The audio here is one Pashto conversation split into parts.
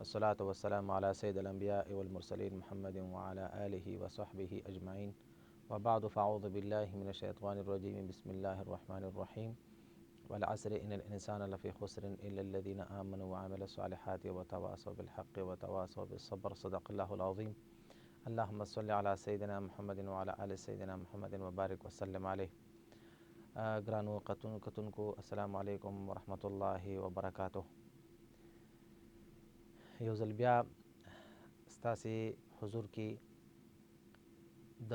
والصلاة والسلام على سيد الأنبياء والمرسلين محمد وعلى آله وصحبه أجمعين وبعد فأعوذ بالله من الشيطان الرجيم بسم الله الرحمن الرحيم والعصر إن الإنسان لفي خسر إلا الذين آمنوا وعملوا الصالحات وتواصوا بالحق وتواصوا بالصبر صدق الله العظيم. اللهم صل على سيدنا محمد وعلى آل سيدنا محمد وبارك وسلم عليه. ګرانو کتونکو السلام علیکم ورحمت الله وبرکاته. یو ځل بیا ستاسې حضور کې د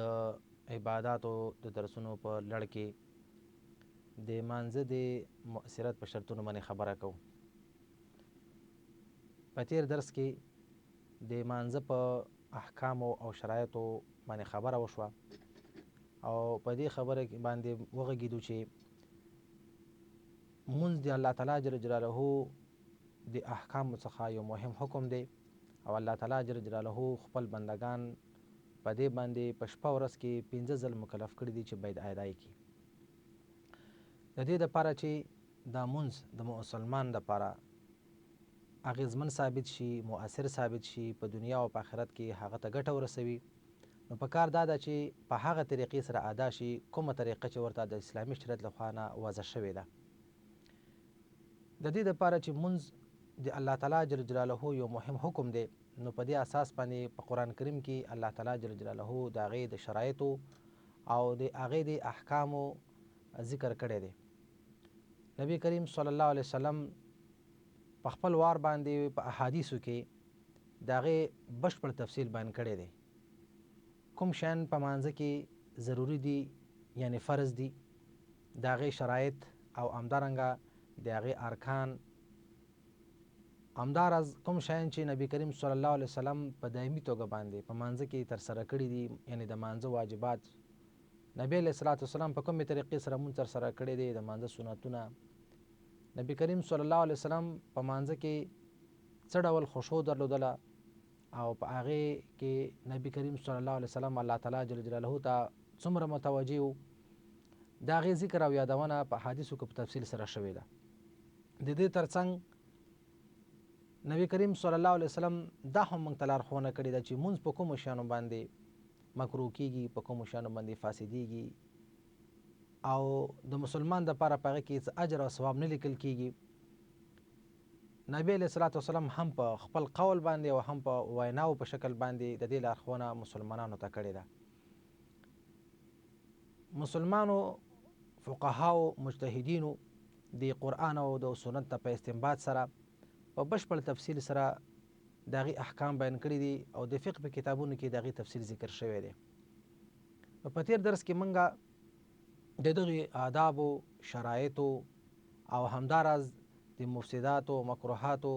عباداتو د درسونو په لړ کې د مانځه د مؤثرت په شرطونو باندې خبره کوو. په تیر درس کې د مانځه په احکامو او شرایطو باندې خبره وشوه او په دې خبره باندې وغږېدو چې مونځ د الله تعالی جل جلاله د احکامو څخه یو مهم حکم دی او الله تعالی جل جلاله خپل بندگان په دې باندې په شپه ورځ کې 15 ځل مکلف کړي دي چې باید ادای کړي. د دې لپاره چې دا مونځ د مسلمان لپاره اغیزمن ثابت شي، مؤثر ثابت شي، په دنیا او په آخرت کې هغه ته ګټه ورسوي، نو په کار دا ده چې په هغه طریقې سره ادا شي کومه طریقه چې ورته د اسلامي شریعت لخوا نه وضع شوې ده. د دې لپاره چې مونځ د الله تعالی جل جلاله یو مهم حکم دی، نو په دې اساس باندې په قرآن کریم کې الله تعالی جل جلاله د هغې د شرایطو او د هغې د احکامو ذکر کړی دی. نبی کریم صلی الله علیه وسلم په خپل وار باندې په احادیثو کې د هغې بشپړ تفصیل بیان کړی دی. کوم شیان په مانځه کې ضروري دي یعنی فرض دي، د هغې شرایط او همدارنګه د هغې ارکان، همداراز کوم شیان چې نبی کریم صلی الله علیه وسلم په دایمي توګه باندې په مانځه کې ترسره کړي دي، یعنی د مانځه واجبات، نبی علیه الصلاة والسلام په کومې طریقې سره مونځ ترسره کړي دي، د مانځه سنتونه، نبی کریم صلی الله علیه وسلم په مانځه کې څه ډول خشوع درلودله او په هغې کې نبی کریم صلی الله علیه وسلم الله تعالی جل جلاله ته څومره متوجه و، د هغې ذکر او یادونه په احادیثو کې په تفصیل سره شوې ده. د دې ترڅنګ نبی کریم صلی الله علیه وسلم دا هم موږ ته لارښوونه کړې ده چې مونځ په کومو شیانو باندې مکروه کېږي، په کومو شیانو باندې فاسدېږي او د مسلمان دپاره په هغې کې څه اجر او ثواب نه لیکل کېږي. نبی علیه الصلاة والسلام هم په خپل قول باندې او هم په ویناو په شکل باندې د دې لارښوونه مسلمانانو ته کړې ده. مسلمانو فقهاو مجتهدینو د قرآن او د سنت په استنباط سره په بشپړ تفصیل سره د هغې احکام بیان کړي دي او د فقه په کتابونو کې د هغې تفصیل ذکر شوی دی. په تیر درس کې موږ د دغې آدابو، شرایطو او همداراز د مفسداتو، مکروهاتو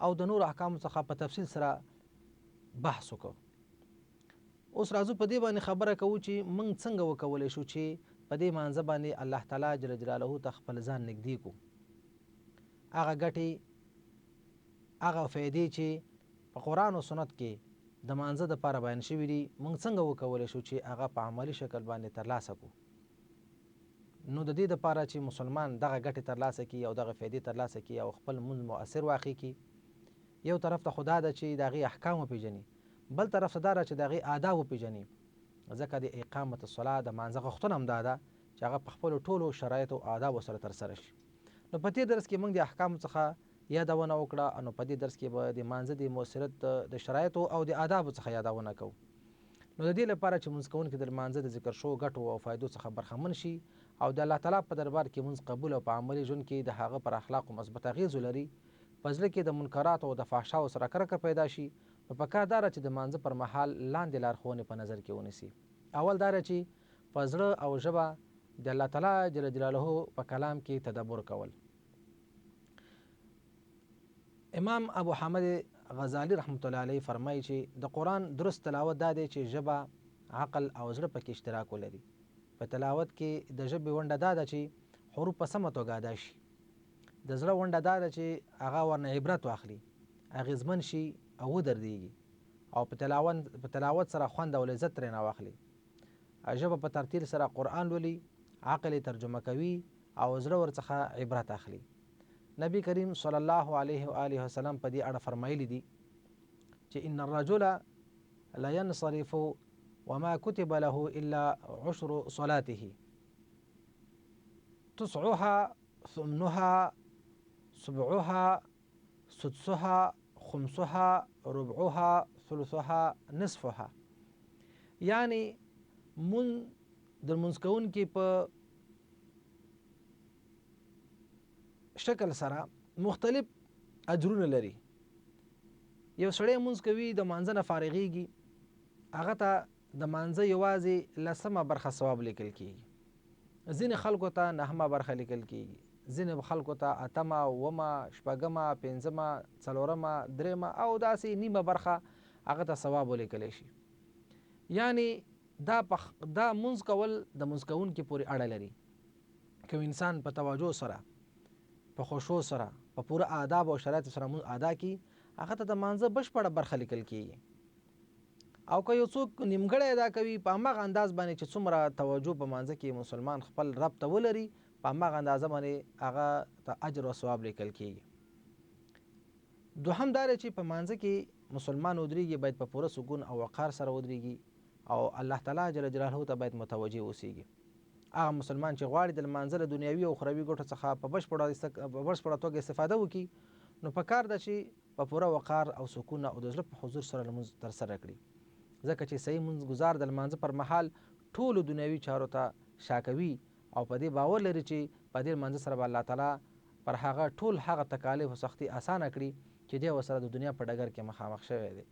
او د نور احکامو څخه په تفصیل سره بحث وکړو. اوس راځو په دې باندې خبره کوو چې موږ څنګه وکولی شو چې په دې مانځه باندې الله تعالی جل جلاله ته خپل ځان نږدې کړو. هغه ګټې، هغه فایدې چې په قرآن او سنت کې د مانځه دپاره بیان شوي دي، موږ څنګه وکولی شو چې هغه په عملي شکل باندې ترلاسه کړو. نو د دې دپاره چې مسلمان دغه ګټې ترلاسه کړي او دغه فایدې ترلاسه کړي او خپل مونځ مؤثر واقع کړي، یو طرف ته خو دا ده چې د هغې احکام وپېژني، بل طرف ته دا ده چې د هغې آداب وپېژني. ځکه د اقامت الصلاة د مانځه غوښتنه هم دا ده چې هغه په خپلو ټولو شرایطو او آدابو سره ترسره شي. نو په دې درس کې موږ د احکامو څخه یادونه وکړه، نو په دې درس کې به د مانځه د مؤثرت د شرایطو او د آدابو څخه یادونه کوو. نو د دې لپاره چې مونځ کوونکي د مانځه د ذکر شوو ګټو او فایدو څخه برخمن شي او د الله تعالی په دربار کې مونځ قبول او په عملي ژوند کې د هغه پر اخلاقو مثبت اغېز ولري، په زړه کې د منکراتو او د فحشاو سره کرکه پیدا شي، نو پکار دا ده چې د مانځه پر مهال لاندې لارښوونې په نظر کې ونیسي. اول دا ده چې په زړه او ژبه د الله تعالی جل جلاله په کلام کې تدبر کول. امام ابو حامد غزالی رحمت الله علیه فرمایي چې د قرآن درست تلاوت دا دی چې ژبه، عقل او زړه پکې اشتراک ولري. په تلاوت کې د ژبې ونډه دا ده چې حروف په سمه توګه ادا شي، د زړه ونډه دا ده چې هغه ورنه عبرت واخلي، اغېزمن شي او ودردېږي او په تلاوت سره خوند او لذت ترېنه واخلي. ژبه په ترتیل سره قرآن لولي، عقل یې ترجمه کوي او زړه ورڅخه عبرت اخلي. نبی کریم صلی الله علیه و آله وسلم په دې اړه فرمایلی دي چې ان الرجل لا ينصرف وما كتب له إلا عشر صلاته تسعها ثمنها سبعها سدسها خمسها ربعها ثلثها نصفها. یعنی من د لمونځ کوونکي په شکل سره مختلف اجرونه لري. یو سړی لمونځ کوي د مانځه نه فارغېږي، هغه ته د مانځه یوازې لسمه برخه ثواب لیکل کېږي. ځینې خلکو ته نهمه برخه لیکل کېږي، ځینې خلکو ته اتمه، اومه، شپږمه، پنځمه، څلورمه، درېمه او داسې نیمه برخه هغه ته ثواب ولیکلی شي. یعنی دا لمونځ کول د لمونځ کوونکي پورې اړه لري. که انسان په توجه سره، په خشوع سره، په پوره آداب او شرایطو سره لمونځ ادا کړي، هغه ته د مانځه بشپړه برخه لیکل کېږي. او که یو څوک نیمګړی ادا کوي، په هماغه انداز باندې چې څومره توجه په مانځه کې مسلمان خپل رب ته ولري، په هماغه اندازه باندې هغه ته اجر او ثواب لیکل کېږي. دوهم دا دی چې په مانځه کې مسلمان ودرېږي باید په پوره سکون او وقار سره ودرېږي او الله تعالی جل جلاله ته باید متوجه اوسېږي. هغه مسلمان چې غواړي د لمانځه له دنیوي او اخروي ګټو څخه په بشپړه توګه استفاده وکړي، نو پکار ده چې په پوره وقار او سکون او د زړه په حضور سره لمونځ ترسره کړي. ځکه چې صحیح لمونځ ګزار د لمانځه پر مهال ټولو دنیوي چارو ته شا کوي او په دې باور لري چې په دې لمانځه سره به الله تعالی پر هغه ټول هغه تکالیف او سختي اسانه کړي چې دی ورسره د دنیا په ډګر کې مخامخ شوی دی.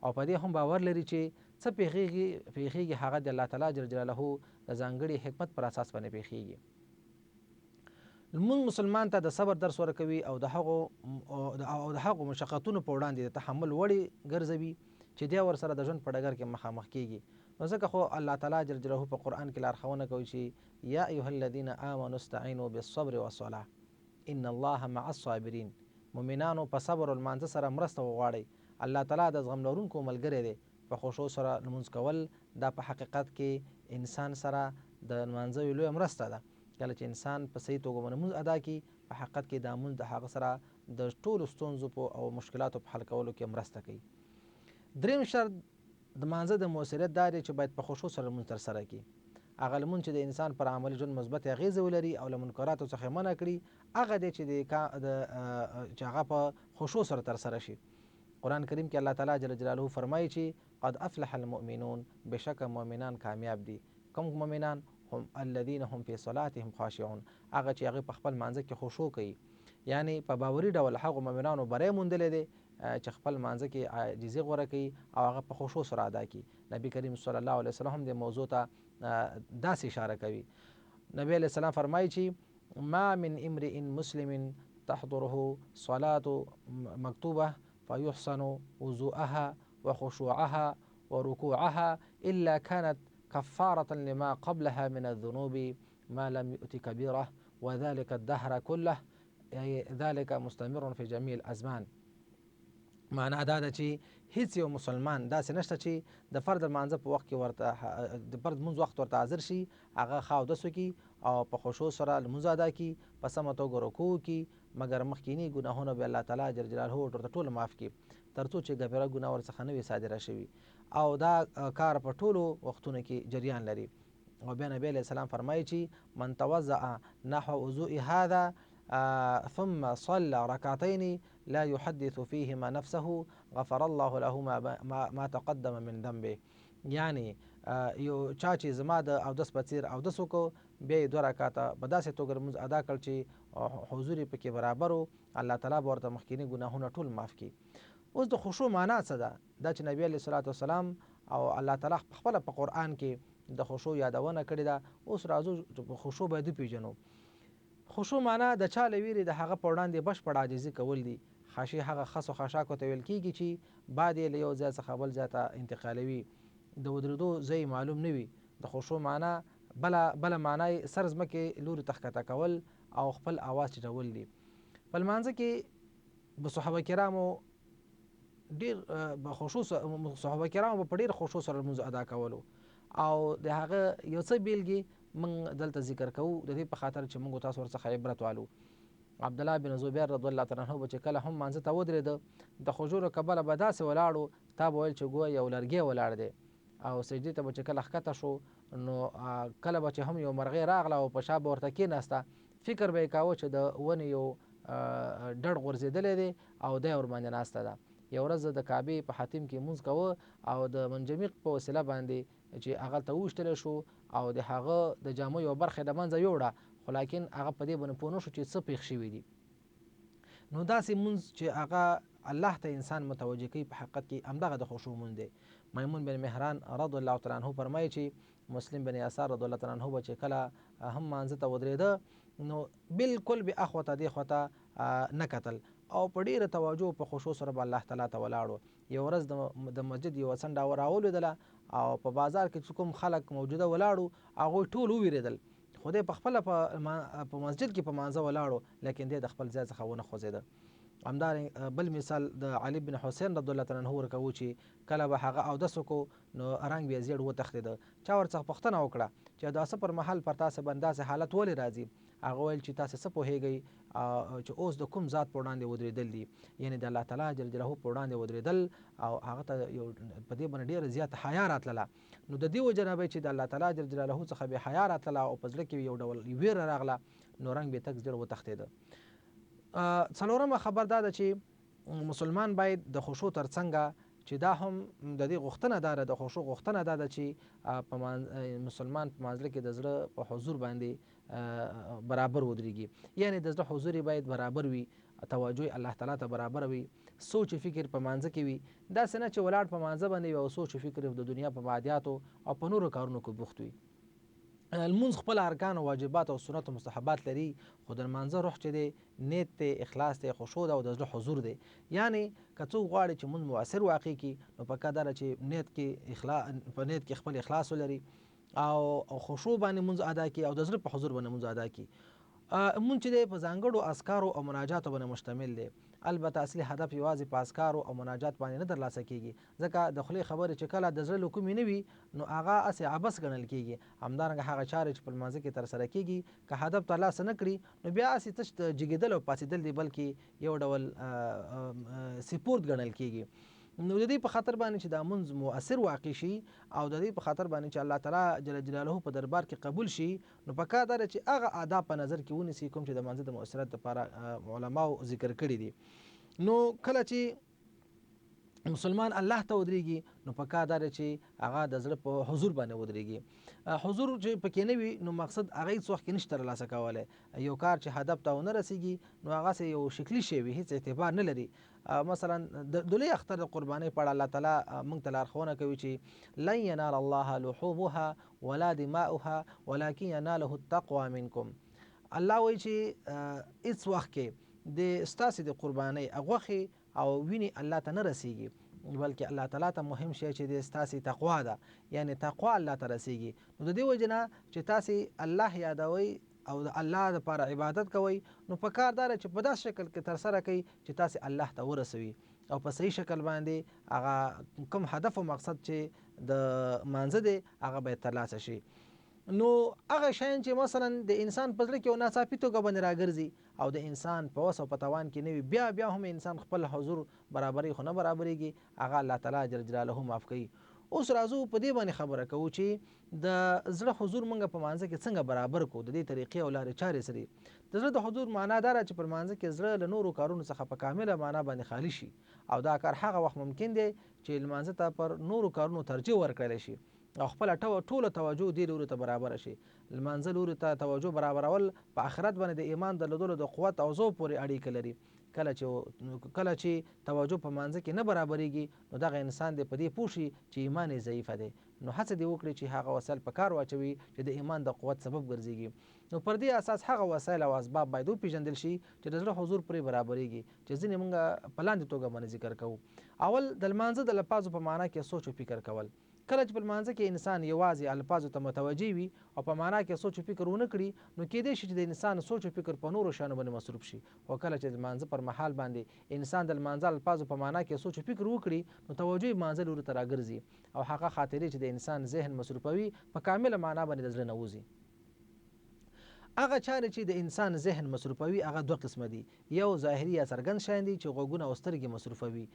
او په دې هم باور لري چې څه پیښیږي هغه د الله تعالی جل جلاله د ځانګړي حکمت پر اساس باندې پیښیږي. لمونځ مسلمان ته د صبر درس ورکوي او د هغو مشقتونو په وړاندې د تحمل وړي ګرځوي چې دی ورسره د ژوند په ډګر کې مخامخ کیږي. نو ځکه خو الله تعالی جل جلاله په قرآن کې لارښوونه کوي چې یا ایها الذین آمنوا استعینوا بالصبر والصلاة ان الله مع الصابرین. مؤمنانو په صبر او لمانځه سره مرسته وغواړئ. الله تعالی د زغم لرونکو ملګری دی. په خشوع سره لمونځ کول دا په حقیقت کې انسان سره د لمانځه یوه لویه مرسته ده. کله چې انسان په صحیح توګه لمونځ ادا کړي، په حقیقت کې دا لمونځ د هغه سره د ټولو ستونزو او مشکلاتو په حل کولو کې مرسته کوي. دریم شرط د لمانځه د مؤثریت دا دی چې باید په خشوع سره لمونځ ترسره کړي. هغه لمونځ چې د انسان پر عملي ژوند مثبت اغیزه ولري او له منکراتو څخه منع کړي، هغه دی چې هغه په خشوع سره ترسره شي. قرآن کریم کې الله تعالی جل جلاله فرمایي چې قد افلح المؤمنون، بشک مؤمنان کامیاب دي. کوم مؤمنان؟ هم الذين هم في صلاتهم خاشعون، هغه چې هغه په خپل مانځه کې خشوع کوي. یعنی په باوري ډول هغه مؤمنانو بری موندلې دي چې خپل مانځه کې عاجزي غوره کوي او هغه په خشوع سره ادا کوي. نبی کریم صلی الله علیه وسلم د موضوع ته داسې اشاره کوي. نبی علیه السلام فرمایي چې ما من امرئ مسلم تحضره صلاة مکتوبه فيحسن وضوءها وخشوعها وركوعها إلا كانت كفارة لما قبلها من الذنوب ما لم يؤت كبيرة وذلك الدهر كله، ذلك مستمر في جميع الأزمان. معنا دا ده چې هیڅ یو مسلمان داسې نشته چې د فرد لمانځه په وخت کې ورته د فرد لمونځ وخت ورته حاضر شي، هغه ښه اودس وکړي او په خشوع سره لمونځ ادا کړي، په سمه توګه رکوع وکړي، مګر مخکیني ګناهونه به الله تعالی جل جلاله ورته ټول معاف کړي تر څو چې کبیره ګناه ورڅخه نه وي صادره شوي. او دا کار په ټولو وختونو کې جریان لري. او بیا نبی علیه السلام فرمایي چې من توضأ نحو وضوء هذا ثم صلى ركعتين لا يحدث فيهما نفسه غفر الله له ما تقدم من ذنبه. یعنی یو چا چې زما د اودس په څیر اودس وکړو، بیا یې 2 رکعاته په داسې توګه لمونځ ادا کړ چې حضور یې پکې برابر و، الله تعالی به ورته مخکیني ګناهونه ټول معاف کړي. اوس د خشوع معنا څه ده؟ دا چې نبی علیه الصلاة والسلام او الله تعالی خپله په قرآن کې د خشوع یادونه کړې ده. اوس راځو خشوع باید وپېژنو. خشوع معنا د چا له ویرې د هغه په وړاندې بشپړ عاجزي کول دي. خاشع هغه خس و خاشاکو ته ویل کېږي چې بعد یې له یو ځای څخه بل ځای ته انتقالوي، د ودرېدو ځای معلوم نه وي. د خشوع معنا بله معنا یې سر ځمکې لوري ته ښکته کول او خپل آواز ټیټول دي. په لمانځه کې به صحابه کرامو ډېر صحابه کرامو په ډېر خشوع سره لمونځ ادا کولو. او د هغه یو څه بیلګې موږ دلته ذکر کوو د دې په خاطر چې موږ تاسو ورڅخه عبرت والو. عبدالله بن زبیر رضی الله تعالی عنه به چې کله هم مانځه ته ودرېده د خجورو کبله به داسې ولاړو تا به ویل چې ګویا یو لرګی ولاړ دی او سجدې ته به چې کله ښکته شو نو کله به چې هم یو مرغۍ راغله او په شا به ورته کېناسته فکر به یې کاوه چې د ونې یو ډډ غورځېدلی دی او دی ورباندې ناسته ده. یو ورځ د کعبې په حتیم کې مونځ کوه او د منجمق په وسیله باندې چې هغه ته وویشتلی شو او د هغه د جامو یو برخه د منځه یوړه، خو لیکن هغه په دې باندې پوه نه شو چې څه پېښ شوي دي. نو داسې مونځ چې هغه الله ته انسان متوجه کوي په حقیقت کې همدغه د خشوع مونځ دی. میمون بن مهران رضی الله تعالی عنه فرمایي چې مسلم بن یسار رضی الله تعالی عنه به چې کله هم مانځه ته ودرېده نو بالکل به اخوته دې خواته نه کتل او په ډېره توجه په خشوع سره به الله تعالی ته ولاړو. یو ورځ د مسجد یوه څنډه راولیدله او په بازار کې چې کوم خلک موجوده ولاړو هغوی ټول وویرېدل، خو دی پخپله په مسجد کې په مانځه ولاړو لیکن دی د خپل ځای څخه ونه خوځېده. همدارنګه بل مثال د علي بن حسین رضی الله تعالی عنه ورکوو چې کله به هغه اودس وکړو نو رنګ بیا زیړ وتښتېده. چا ورڅخه پوښتنه وکړه چې د اوداسه پر مهال پر تاسې باندې داسې حالت ولې راځي؟ هغه ویل چې تاسې څه پوهیږئ چې اوس د کوم ذات په وړاندې ودرېدل دي، یعنی د الله تعالی جل جلاله په وړاندې ودرېدل او هغه ته یو په دې باندې ډېره زیاته حیا راتلله. نو د دې وجه نه به چې د الله تعالی جل جلاله څخه بې حیا راتلله او په زړه کې یو ډول ویره راغله نو رنګ به تک زیړ وتښتېده. څلورمه خبر دا ده چې مسلمان باید د خشوع ترڅنګ چې دا هم د دې غوښتنه داره د خشوع غوښتنه دا ده چې مسلمان په مانځه کې د زړه په حضور باندې برابر ودرېږي، یعنی د زړه حضور باید برابر وي، توجه الله تعالی ته برابر وي، سوچ فکر په مانځه کې وي، داسې نه چې ولاړ په مانځه باندې وي او سوچ فکر د دنیا په مادیاتو او په نورو کارونو کې بوخت وي. المونځ خپل ارکان او واجبات او سنت او مستحبات لري، خو د لمانځه روح چې دی نیت دی، اخلاص دی، خشوع ده او د زړه حضور دی. یعنی که څوک غواړي چې مونځ مؤثر واقع کړي نو پکار ده چې په نیت کې خپل اخلاص ولري او خشوع باندې مونځ ادا کړي او د زړه په حضور باندې مونځ ادا کړي. مونږ چې دی په ځانګړو اذکارو او مناجاتو باندې مشتمل دی. البته اصلي هدف یوازې په اذکارو او مناجات باندې نه ترلاسه کیږي، ځکه د خولې خبرې چې کله د زړه له کومې نه وي نو هغه هسې عبث ګڼل کیږي. همدارنګه هغه چارې چې په لمانځه کې ترسره کیږي که هدف ترلاسه نه کړي نو بیا هسې تش جګېدل او پاڅېدل دي، بلکې یو ډول سپورت ګڼل کیږي. نو د دې په خاطر باندې چې دا مونځ مؤثر واقع شي او د دې په خاطر باندې چې الله تعالی جل جلاله په دربار کې قبول شي نو پکار ده چې هغه آداب په نظر کې ونیسي کوم چې د مانځه د مؤثریت لپاره علماو ذکر کړي دي. نو کله چې مسلمان الله ته ودرېږي نو پکار ده چې هغه د زړه په حضور باندې ودرېږي. حضور چې پکې نه وي نو مقصد هغه هیڅ وخت کې نشته ترلاسه کولی. یو کار چې هدف ته ونه رسیږي نو هغه یو شکلي شی وي، هیڅ اعتبار نه لري. مثلا د لوی اختر د قربانۍ په اړه الله تعالی موږ ته لارښوونه کوي چې لن ینال الله لحومها ولا دماؤها ولکن یناله التقوى منکم. الله وایي چې هیڅ وخت کې د ستاسې د قربانۍ غوښې او وینې الله ته نه رسیږي، بلکې الله تعالی ته مهم شی چې د ستاسې تقوا ده، یعنی تقوا الله ته رسیږي. نو د دې وجه نه چې تاسې الله یادوئ او د الله لپاره عبادت کوئ نو په کار داره چې په داسې شکل کې ترسره کوي چې تاسې الله ته ورسوي او په صحیح شکل باندې هغه کوم هدف او مقصد چې د مانځه دی هغه باید ترلاسه شي. نو هغه شیان چې مثلا د انسان په زړه کې یو ناڅاپي توګه باندې راګرځي او د انسان په وس او په توان کې نه وي، بیا هم انسان خپل حضور برابري خو نه برابرېږي، هغه الله تعالی جل جلاله معاف کوي. اوس راځو په دې باندې خبره کوو چې د زړه حضور موږ په مانځه کې څنګه برابر کو، د دې طریقې او لارې چارې سره. د زړه د حضور معنا دا چې پر مانځه کې زړه له نورو کارونو څخه په کامله معنا باندې خالی شي او دا کار هغه وخت ممکن دی چې لمانځه ته پر نورو کارونو ترجیح ورکړل شي او خپل ټوله توجه دې لوري ته برابر شي. لمانځه لوري ته توجه برابرول په آخرت باندې د ایمان درلودلو د قوت او ذوق پورې اړیکه لري. کله چې توجه په مانځه کې نه برابرېږي نو دغه انسان دې په دې پوه شي چې ایمان یې ضعیفه دی، نو هڅه دې وکړي چې هغه وسایل په کار واچوي چې د ایمان د قوت سبب ګرځېږي. نو پر دې اساس هغه وسایل او اسباب باید وپېژندل شي چې د زړه حضور پرې برابرېږي، چې ځینې موږ په لاندې توګه باندې ذکر کوو. اول د لمانځه د الفاظو په معنا کې سوچ او فکر کول. کله چې په لمانځه کې انسان یوازې الفاظو ته متوجه وي او په معنا کې سوچ او فکر ونه کړي نو کېدای شي چې د انسان سوچ او فکر په نورو شیانو باندې مصروف شي. او کله چې د لمانځه پر مهال باندې انسان د لمانځه الفاظو په معنا کې سوچ او فکر وکړي نو توجه یې مانځه لوري ته راګرځي او هغه خاطرې چې د انسان ذهن مصروفوي په کامله معنا باندې د زړه نه وځي. هغه چارې چې د انسان ذهن مصروفوي هغه دوه قسمه دي، یو ظاهري یا څرګند شیان دي چې غوږونه او سترګې مصروفوي،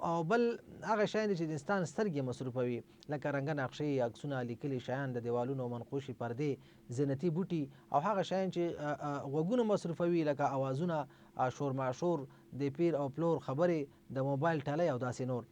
او بل هغه شیان دي چې د انسان سترګې مصروفوي، لکه رنګه نقشې، عکسونه، لیکلي شیان، د دیوالونو منقوشي پردې، زینتي بوټي، او هغه شیان چې غوږونه مصروفوي لکه اوازونه، شور ماشور، د پیر او پلور خبرې، د موبایل ټلۍ او داسې نور.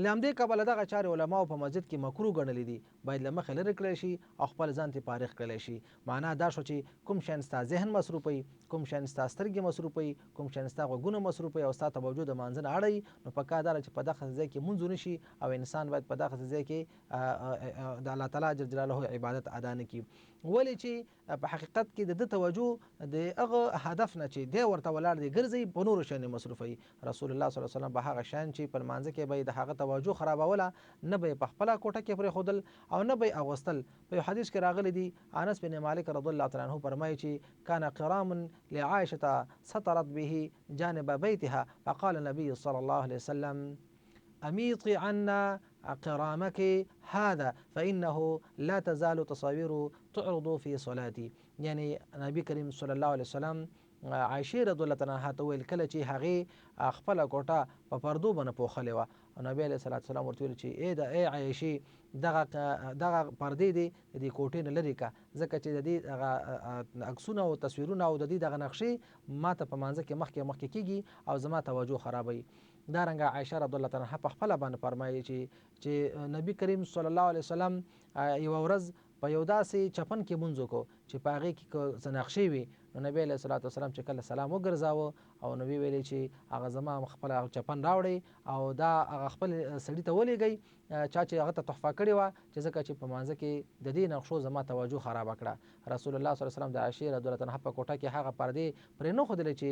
له همدې کبله دغه چارې علماو په مسجد کې مکروه ګڼلې دي، باید له مخې لرې کړی شي او خپل ځان ته فارغ کړلی شي. معنا دا شو چې کوم شیان ستا ذهن مصروفوي، کوم شیان ستا سترګې مصروفوي، کوم شیان ستا غوږونه مصروفوي او ستا توجه د مانځه نه اړوي، نو په کار دا ده چې په دغه ځای کې مونځ ونه شي او انسان باید په دغه ځای کې د الله تعالی جل جلاله عبادت ادا نه کړي. ولې چې په حقیقت کې د ده توجه د هغه هدف نه چې دی ورته ولاړ دی ګرځي په نورو شیانو مصروفوي. رسول الله صلی الله علیه وسلم به هغه شیان چې په لمانځه کې به یې د هغه توجه خرابوله نه به یې په خپله کوټه کې پرېښودل او نه به یې اغوستل. په یو حدیث کې راغلی دی، انس بن مالک رضی الله تعالی عنه فرمایي چې کان قرام لعائشه سطرت به جانب بیتها فقال النبي صلی الله علیه وسلم أميطي عنا قرامك هذا فإنه لا تزال تصاوير تعرض في صلاتي. یعنی نبی کریم صلی الله علیه وسلم عائشه رضی الله عنها ته ویل کله چې هغې خپله کوټه په پردو باندې پوښلې وه، نبی علیه الصلاة والسلام ورته ویل چې ای عایشې دغه پردې دې د دې کوټې نه لرې کړه، ځکه چې د دې هغه عکسونه او تصویرونه او د دې دغه نقشې ما ته په مانځه کې مخکې کېږي او زما توجه خرابوي. دارنګه عایشه رضی الله عنها په خپله باندې فرمایي چې نبی کریم صلی الله علیه وسلم یوه ورځ په یو داسې چپن کې مونځ وکړو چې په هغې کې څه نقشې وي، نو نبی علیه صلات وسلام چې کله سلام وګرځاوه او نبی ویلي چې هغه زما خپل چپن راوړئ او دا هغه خپل سړي ته ولېږئ چا چې هغه ته تحفه کړې وه، چې ځکه چې په مانځه کې د دې نقشو زما توجه خرابه کړه. رسول الله صلی الله علیه وسلم د عایشې رضی الله عنها په کوټه کې هغه پردې پرې نه ښودلې چې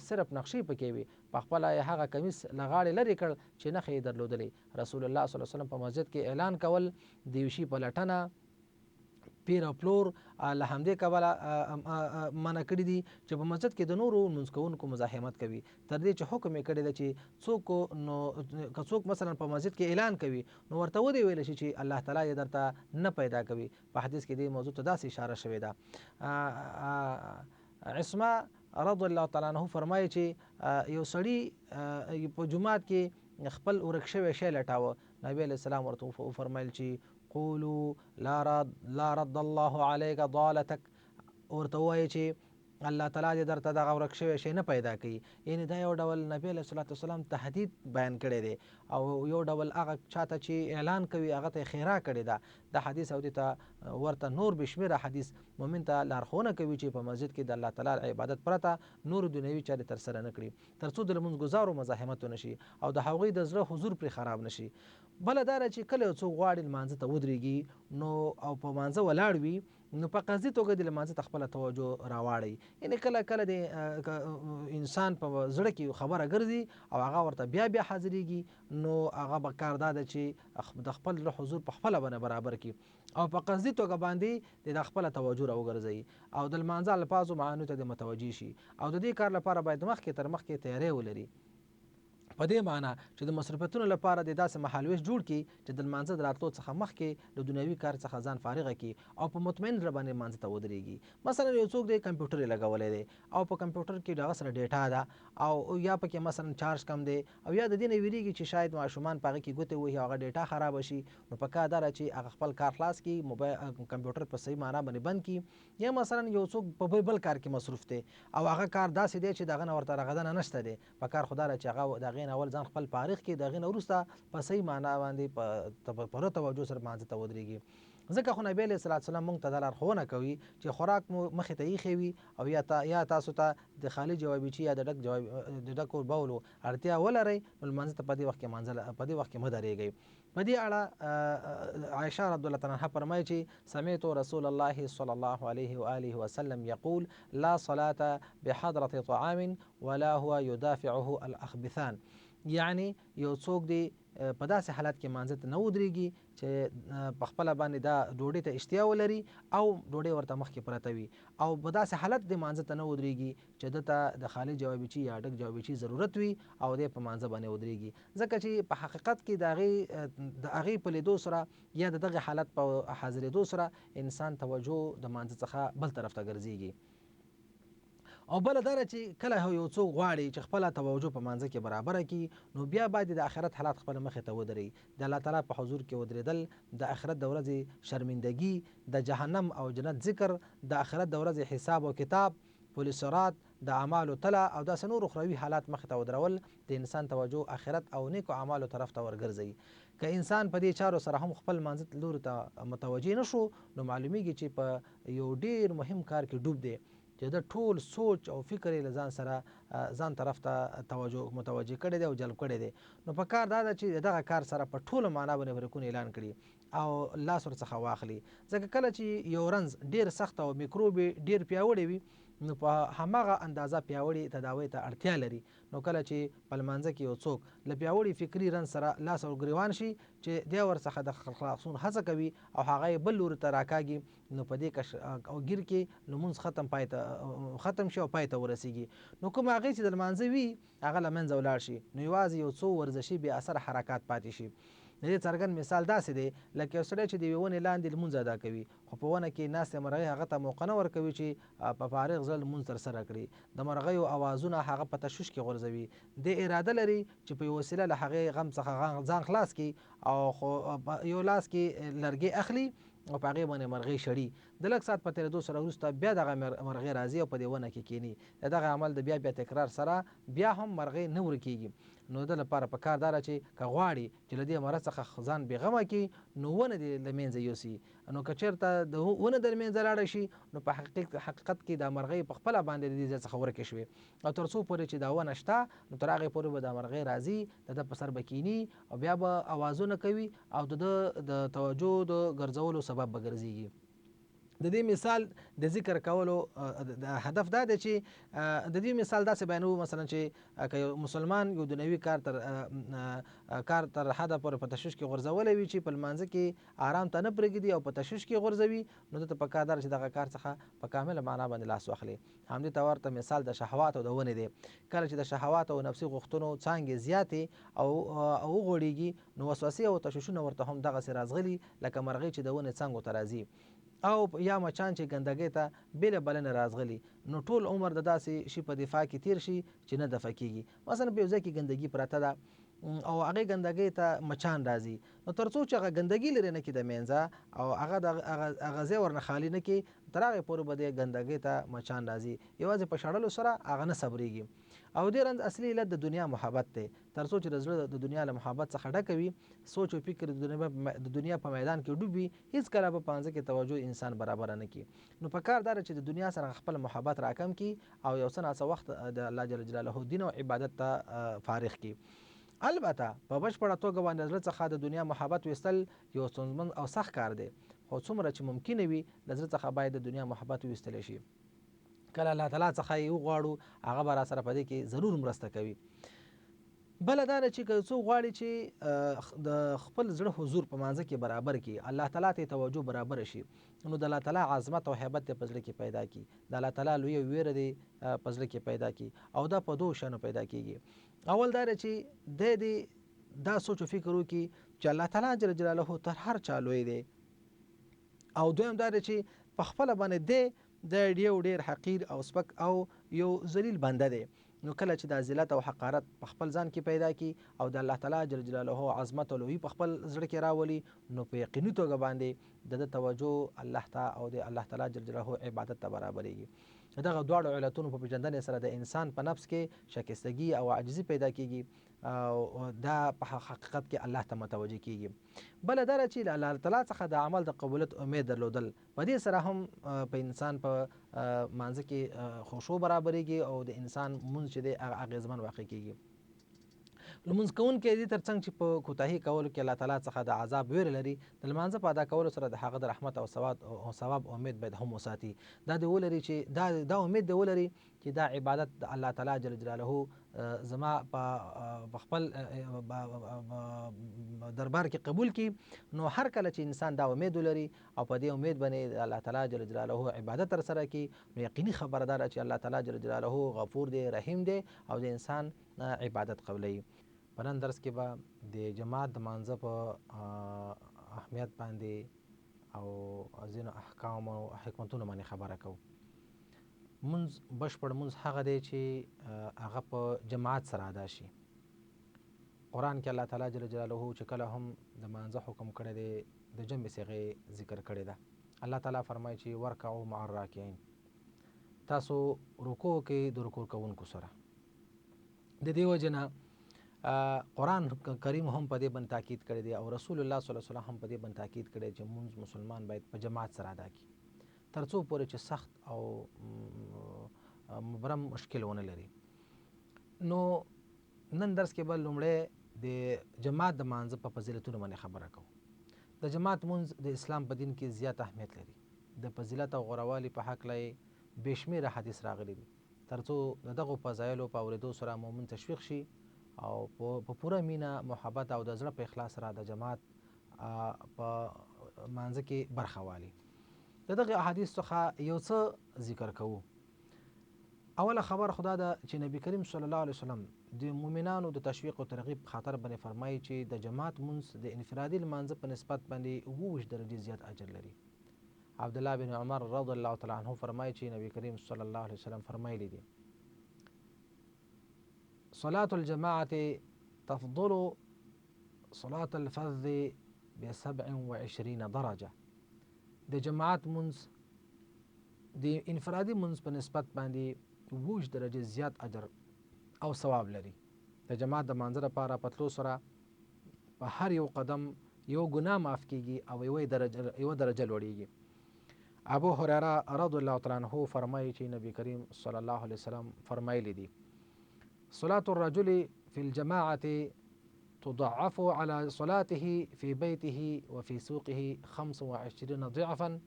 صرف نقشې پکې وي، په خپله یې هغه کمیس له غاړې لرې کړ چې نښې یې درلودلې. رسول الله صلی الله علیه وسلم په مسجد کې اعلان کول د یو شي په لټنه پیر او پلور له همدې کبله منع کړي دي چې په مسجد کې د نورو لمونځ کوونکو مزاحمت کوي، تر دې چې حکم یې کړی دی چې څوک مثلا په مسجد کې اعلان کوي نو ورته ودې ویلی شي چې الله تعالی یې درته نه پیدا کوي. په حدیث کې دې موضوع ته داسې اشاره شوې ده. عصمه رضی الله تعالی عنه فرمایي چې یو سړي په جومات کې خپل ورک شوی شی لټاوه، نبی علیه السلام ورته وفرمایل چې قولوا لا رد الله عليك ضالتك، ورته ووایي چې الله تعالی دې درته دغه ورک شوی شی نه پیدا کوي. یعنی دا یو ډول نبی علیه الصلاة والسلام تهدید بیان کړی دی او یو ډول هغه چاته چې اعلان کوي هغه ته خیرا کړې ده. دا حدیث او دې ته ورته نور بشمیره حدیث مؤمن ته لارښوونه کوي چې په مسجد کې د الله تعالی عبادت پرته نور دنیوي چارې ترسره نه کړي، تر څو د لمونځګزارو مزاحمت ونه شي او د هغوی د زړه حضور پرې خراب نه شي. بله دا ده چې کله یو څوک غواړي لمانځه ته ودرېږي نو او په مانځه ولاړ وي نو په قصدي توګه د لمانځه ته خپله توجه راواړئ. یعنی کله د انسان په زړه کې خبره ګرځي او هغه ورته بیا حاضرېږي نو هغه به کار دا ده چې د خپل زړه حضور په خپله باندې برابر کړي او په قصدي توګه باندې د خپله توجه راوګرځوي او د لمانځه الفاظو معانیو ته د متوجه شي او د دې کار لپاره باید مخکې تر مخکې تیاری ولري. په دې معنی چې د مصرفتونو لپاره د داسې مهالویش جوړ کړي چې د لمانځه د راتلو څخه مخکې د دنیوي کار څخه ځان فارغه کړي او په مطمئن زړه باندې لمانځه ته ودرېږي. مثلا یو څوک دی کمپیوټر یې لګولی دی او په کمپیوټر کې د هغه سره ډیټا ده او یا پکې مثلا چارج کم دی او یا د دې نه ویریږي چې شاید ماشومان په هغه کې ګوتې وهي او هغه ډیټا خرابه شي، نو په کار دا ده چې هغه خپل کار خلاص کړي، کمپیوټر په صحیح معنا باندې بند کړي. یا مثلا یو څوک په بل کار کې مصروف دی او هغه کار داسې دی چې دغه نه ورته رغدنه نشته دی، په کار خو دا ده چې هغه د هغې نه اول ځان خپل فارغ کړي، د هغې نه وروسته په صحیح معنا باندې په پوره توجه سره لمانځه ته ودرېږي. ځکه خو نبی علیه الصلاة والسلام موږ ته دا لارښوونه کوي چې خوراک مو مخې ته ایښی وي او یا تاسو ته د خالي جوابیچي یا د ډکو بولو اړتیا ولرئ نو لمانځه ته په دې وخت کې مه درېږئ. په دې اړه عایشه رضی الله عنها فرمایي چې سمعت رسول الله صلی الله علیه و آله وسلم یقول لا صلاة بحضرة طعام ولا هو يدافعه الاخبثان. یعنی یو څوک دی په داسې حالت کې مانځه ته نه ودرېږي چې په خپله باندې دا ډوډۍ ته اشتیا ولري او ډوډۍ ورته مخکې پرته وي او په داسې حالت د مانځه ته نه ودرېږي چې ده ته د خالي جوابچي یا ډک جوابچي ضرورت وي او دی په مانځه باندې ودرېږي ځکه چې په حقیقت کې د هغې په لیدو سره یا د دغه حالت په حاضرېدو سره انسان توجه د مانځه څخه بل طرف ته ګرځېږي. او بل دا چې کله یو څوک غواړي چې خپله توجه په مانځه کې برابره کړي نو بیا باید د آخرت حالات خپل مخې ته ودري، د الله تعالی په حضور کې ودرېدل، د آخرت د ورځې شرمندګي، د جهنم او جنت ذکر، د آخرت د ورځې حساب او کتاب، پل صراط، د اعمالو تله او داسې نور اخروي حالات مخې ته ودرول د انسان توجه آخرت او نیکو اعمالو طرف ته ورګرځوي. که انسان په دې چارو سره هم خپل مانځه لوري ته متوجه نشو نو معلومیږي چې په یو ډیر مهم کار کې ډوب دی چې د ټول سوچ او فکر یې له ځان سره ځان طرف ته متوجه کړی دی او جلب کړی دی. نو په کار دا ده چې دغه کار سره په ټوله معنا باندې برکون اعلان کړي او لاس ورڅخه واخلي، ځکه کله چې یو رنځ ډیر سخت او میکروب ډیر پیاوړی وي نو په هماغه اندازه پیاوړي تداوی ته اړتیا لري. نو کله چې په لمانځه کې یو څوک له پیاوړي فکري رنځ سره لاس او ګریوان شي چې دی ورڅخه د خلاصون هڅه کوي او هغه بل لوري ته راکاږي نو په دې او ګیر کې لمونځ ختم شي او پای ته ورسیږي. نو کوم هغې چې د لمانځه وي هغه له منځه ولاړ شي نو یوازې یو څو ورزشي بې اثر حرکات پاتې شي. د دې څرګند مثال داسې دی لکه یو سړی چې د یوې ونې لاندې لمونځ ادا کوي خو په ونه کې ناستې مرغۍ هغه ته موقع نه ورکوي چې په فارغ زړه لمونځ ترسره کړي. د مرغیو اوازونه هغه په تشویش کې غورځوي. د اراده لري چې په یو وسیله له هغې غم څخه ځان خلاص کړي او خو یو لاس کې لرګي اخلي او په هغې باندې مرغۍ شړي. د لږ ساعت په تېرېدو سره وروسته بیا دغه مرغۍ راځي او په دې ونه کې کیني. د دغه عمل د بیا تکرار سره بیا هم مرغۍ نه ورکېږي. نو د لپاره په کار داره چې که غواړي چې له دې مرض څخه ځان بېغمه کړي نو ونه دې له منځه یوسي. نو که چېرته د ونه د منځه لاړه شي نو په حقیقت کې دا مرغۍ په خپله باندې د دې ځای څخه ورکې شوې او تر څو پورې چې دا ونه شته نو تر هغې پورې به دا مرغۍ راځي د ده په سر به کیني او بیا به اوازونه کوي او د توجه د ګرځولو سبب به ګرځېږي. د دې مثال د ذکر کولو د هدف دا دی چې د دې مثال داسې بیانوو مثلا چې که یو مسلمان یو دنیوي کار تر حده پورې په تشویش کې غورځولی وي چې په لمانځه کې آرام ته نه پرېږدي او په تشویش کې غورځوي نو دته په کار ده چې دغه کار څخه په کامله معنا باندې لاس واخلي. همدې ته ورته مثال د شهواتو د ونې دی. کله چې د شهواتو او نفسي غوښتنو څانګې زیاتې او وغوړېږي نو وسوسې او تشویشونه ورته هم دغسې رازغلي لکه مرغۍ چې د ونې څانګو ته راځي او یا مچان چې ګندګۍ ته بېله بلنه رازغلي نو ټول عمر د داسې شي په دفاع کې تیر شي چې نه دفع کېږي. مثلا په یو ځای کې ګندګي پرته ده او هغې ګندګۍ ته مچان راځي نو تر څو چې هغه ګندګي لرې نه کړي د منځه او هغه ځای ورنه خالي نه کړي تر هغې پورې به د ګندګۍ ته مچان راځي. یوازې په شړلو سره هغه نه صبرېږي. او دې رنځ اصلي علت د دنیا محبت دی. تر څو چې د زړه د دنیا له محبت څخه ډک وي سوچ او فکر د دنیا په میدان کې ډوب وي هېڅکله به په مانځه کې توجه انسان برابره نه کړي. نو په کار دا چې د دنیا سره خپل محبت راکم کړي او یو څه ناڅه وخت د الله جل جلاله دین او عبادت ته فارغ کړي. البته په بشپړه توګه باندې زړه څخه د دنیا محبت ویستل یو ستونزمن او سخت کار دی خو څومره چې ممکنه وي د زړه څخه باید د دنیا محبت ویستلی شي. کله الله تعالی څخه یې وغواړو هغه به را سره په دې کې ضرور مرسته کوي. بله دا ده چې که څوک غواړي چې د خپل زړه حضور په مانځه کې برابر کړي الله تعالی ته توجه برابر شي نو د الله تعالی عظمت او هیبت په زړه کې پیدا کړي د الله تعالی لوی ویره دی په زړه کې پیدا کړي او دا په دوه شانو پیدا کېږي. اول دا چې د دا سوچ او فکر وکړي چې الله تعالی جل جلاله تر هر چا لوی دی او دویم دا چې په خپله باندې د ډیر حقیر او سپک او یو ذلیل بنده دی. نو کله چې د ذلت او حقارت په خپل ځان کې پیدا کی او د الله تعالی جل جلاله عظمت او لوی په خپل زړه کې راولي نو په یقیني توګه باندې د توجه الله ته او د الله تعالی جل جلاله عبادت ته برابرېږي. دغه دواړو علتونو په پیژندنې سره د انسان په نفس کې شکستګي او عاجزي پیدا کیږي او دا په حقیقت کې الله ته متوجه کیږي. بل دا چې الله تعالی څخه د عمل د قبولیت امید درلودل په دې سره هم په انسان په مانځه کې خشوع برابرېږي او د انسان مونځ چې دی هغه اغېزمن واقع کیږي. لمونځ کوونکی دې تر څنګ چې په کوتاهي کولو کې الله تعالی څخه د عذاب ویره لري، د لمانځه په ادا کولو سره د هغه د رحمت او ثواب امید باید هم وساتي. دا دې ولري چې دا امید دې ولري چې دا عبادت د الله تعالی جل جلاله زما په خپل دربار کې قبول کړي. نو هر کله چې انسان دا امید ولري او په دې امید باندې الله تعالی جل جلاله عبادت تر سره کړي، نو یقیني خبره ده چې الله تعالی جل جلاله غفور دی، رحیم دی او د انسان عبادت قبلوي. په نن درس کې به د جماعت د مانځه په اهمیت باندې او ځینو احکامو او حکمتونو باندې خبره کوو. مونځ بشپړ مونځ هغه دی چې هغه په جماعت سره ادا شي. قرآن کې الله تعالی جل جلاله چې کله هم د مانځه حکم کړی دی د جمع صيغې ذکر کړی ده. الله تعالی فرمایي چې ورکعوا مع الراکعين، تاسو رکوع کې د رکوع کوونکو سره. د دې وجه نه قرآن کریم هم په دې باندې تاکید کړی دی او رسول الله صلی الله علیه وسلم هم په دې باندې تاکید کړی چې مونځ مسلمان باید په جماعت سره ادا کړي، تر څو پورې چې سخت او مبرم مشکل ونه لري. نو نن درس کې به لومړی د جماعت د مانځه په فضیلتونو باندې خبره کوو. د جماعت مونځ د اسلام په دین کې زیات اهمیت لري. د فضیلت او غوروالي په هکله بې شمېره حدیث راغلي دي، تر څو د دغو فضایلو په اورېدو سره مؤمن تشویق شي او په پوره مینه محبت او د زړه په اخلاص سره د جماعت په مانځه کې برخه والي. د دغه احادیث څخه یو څه ذکر کوو. اوله خبر خدا ده چې نبی کریم صلی الله علیه وسلم د مؤمنانو د تشویق او ترغیب خاطر باندې فرمایي چې د جماعت مونځ د انفرادي لمانځه په نسبت باندې 27 درجې زیات اجر لري. عبد الله بن عمر رضی الله تعالی عنه فرمایي چې نبی کریم صلی الله علیه وسلم فرمایلی دي صلاة الجماعة تفضل صلاة الفذ ب27 درجة. د جماعت منځ د انفرادي منځ په نسبت باندې 27 درجې زیات اجر او ثواب لري. د جماعت د مانځه لپاره په تلو سره په هر یو قدم یو ګناه معاف کیږي او یو درجه لوړیږي. ابو هريره رضی الله تعالی عنہ فرمایي چې نبی کریم صلی الله علیه وسلم فرمایلی دي صلاة الرجل في الجماعة تضعف على صلاته في بيته وفي سوقه 25 ضعفا،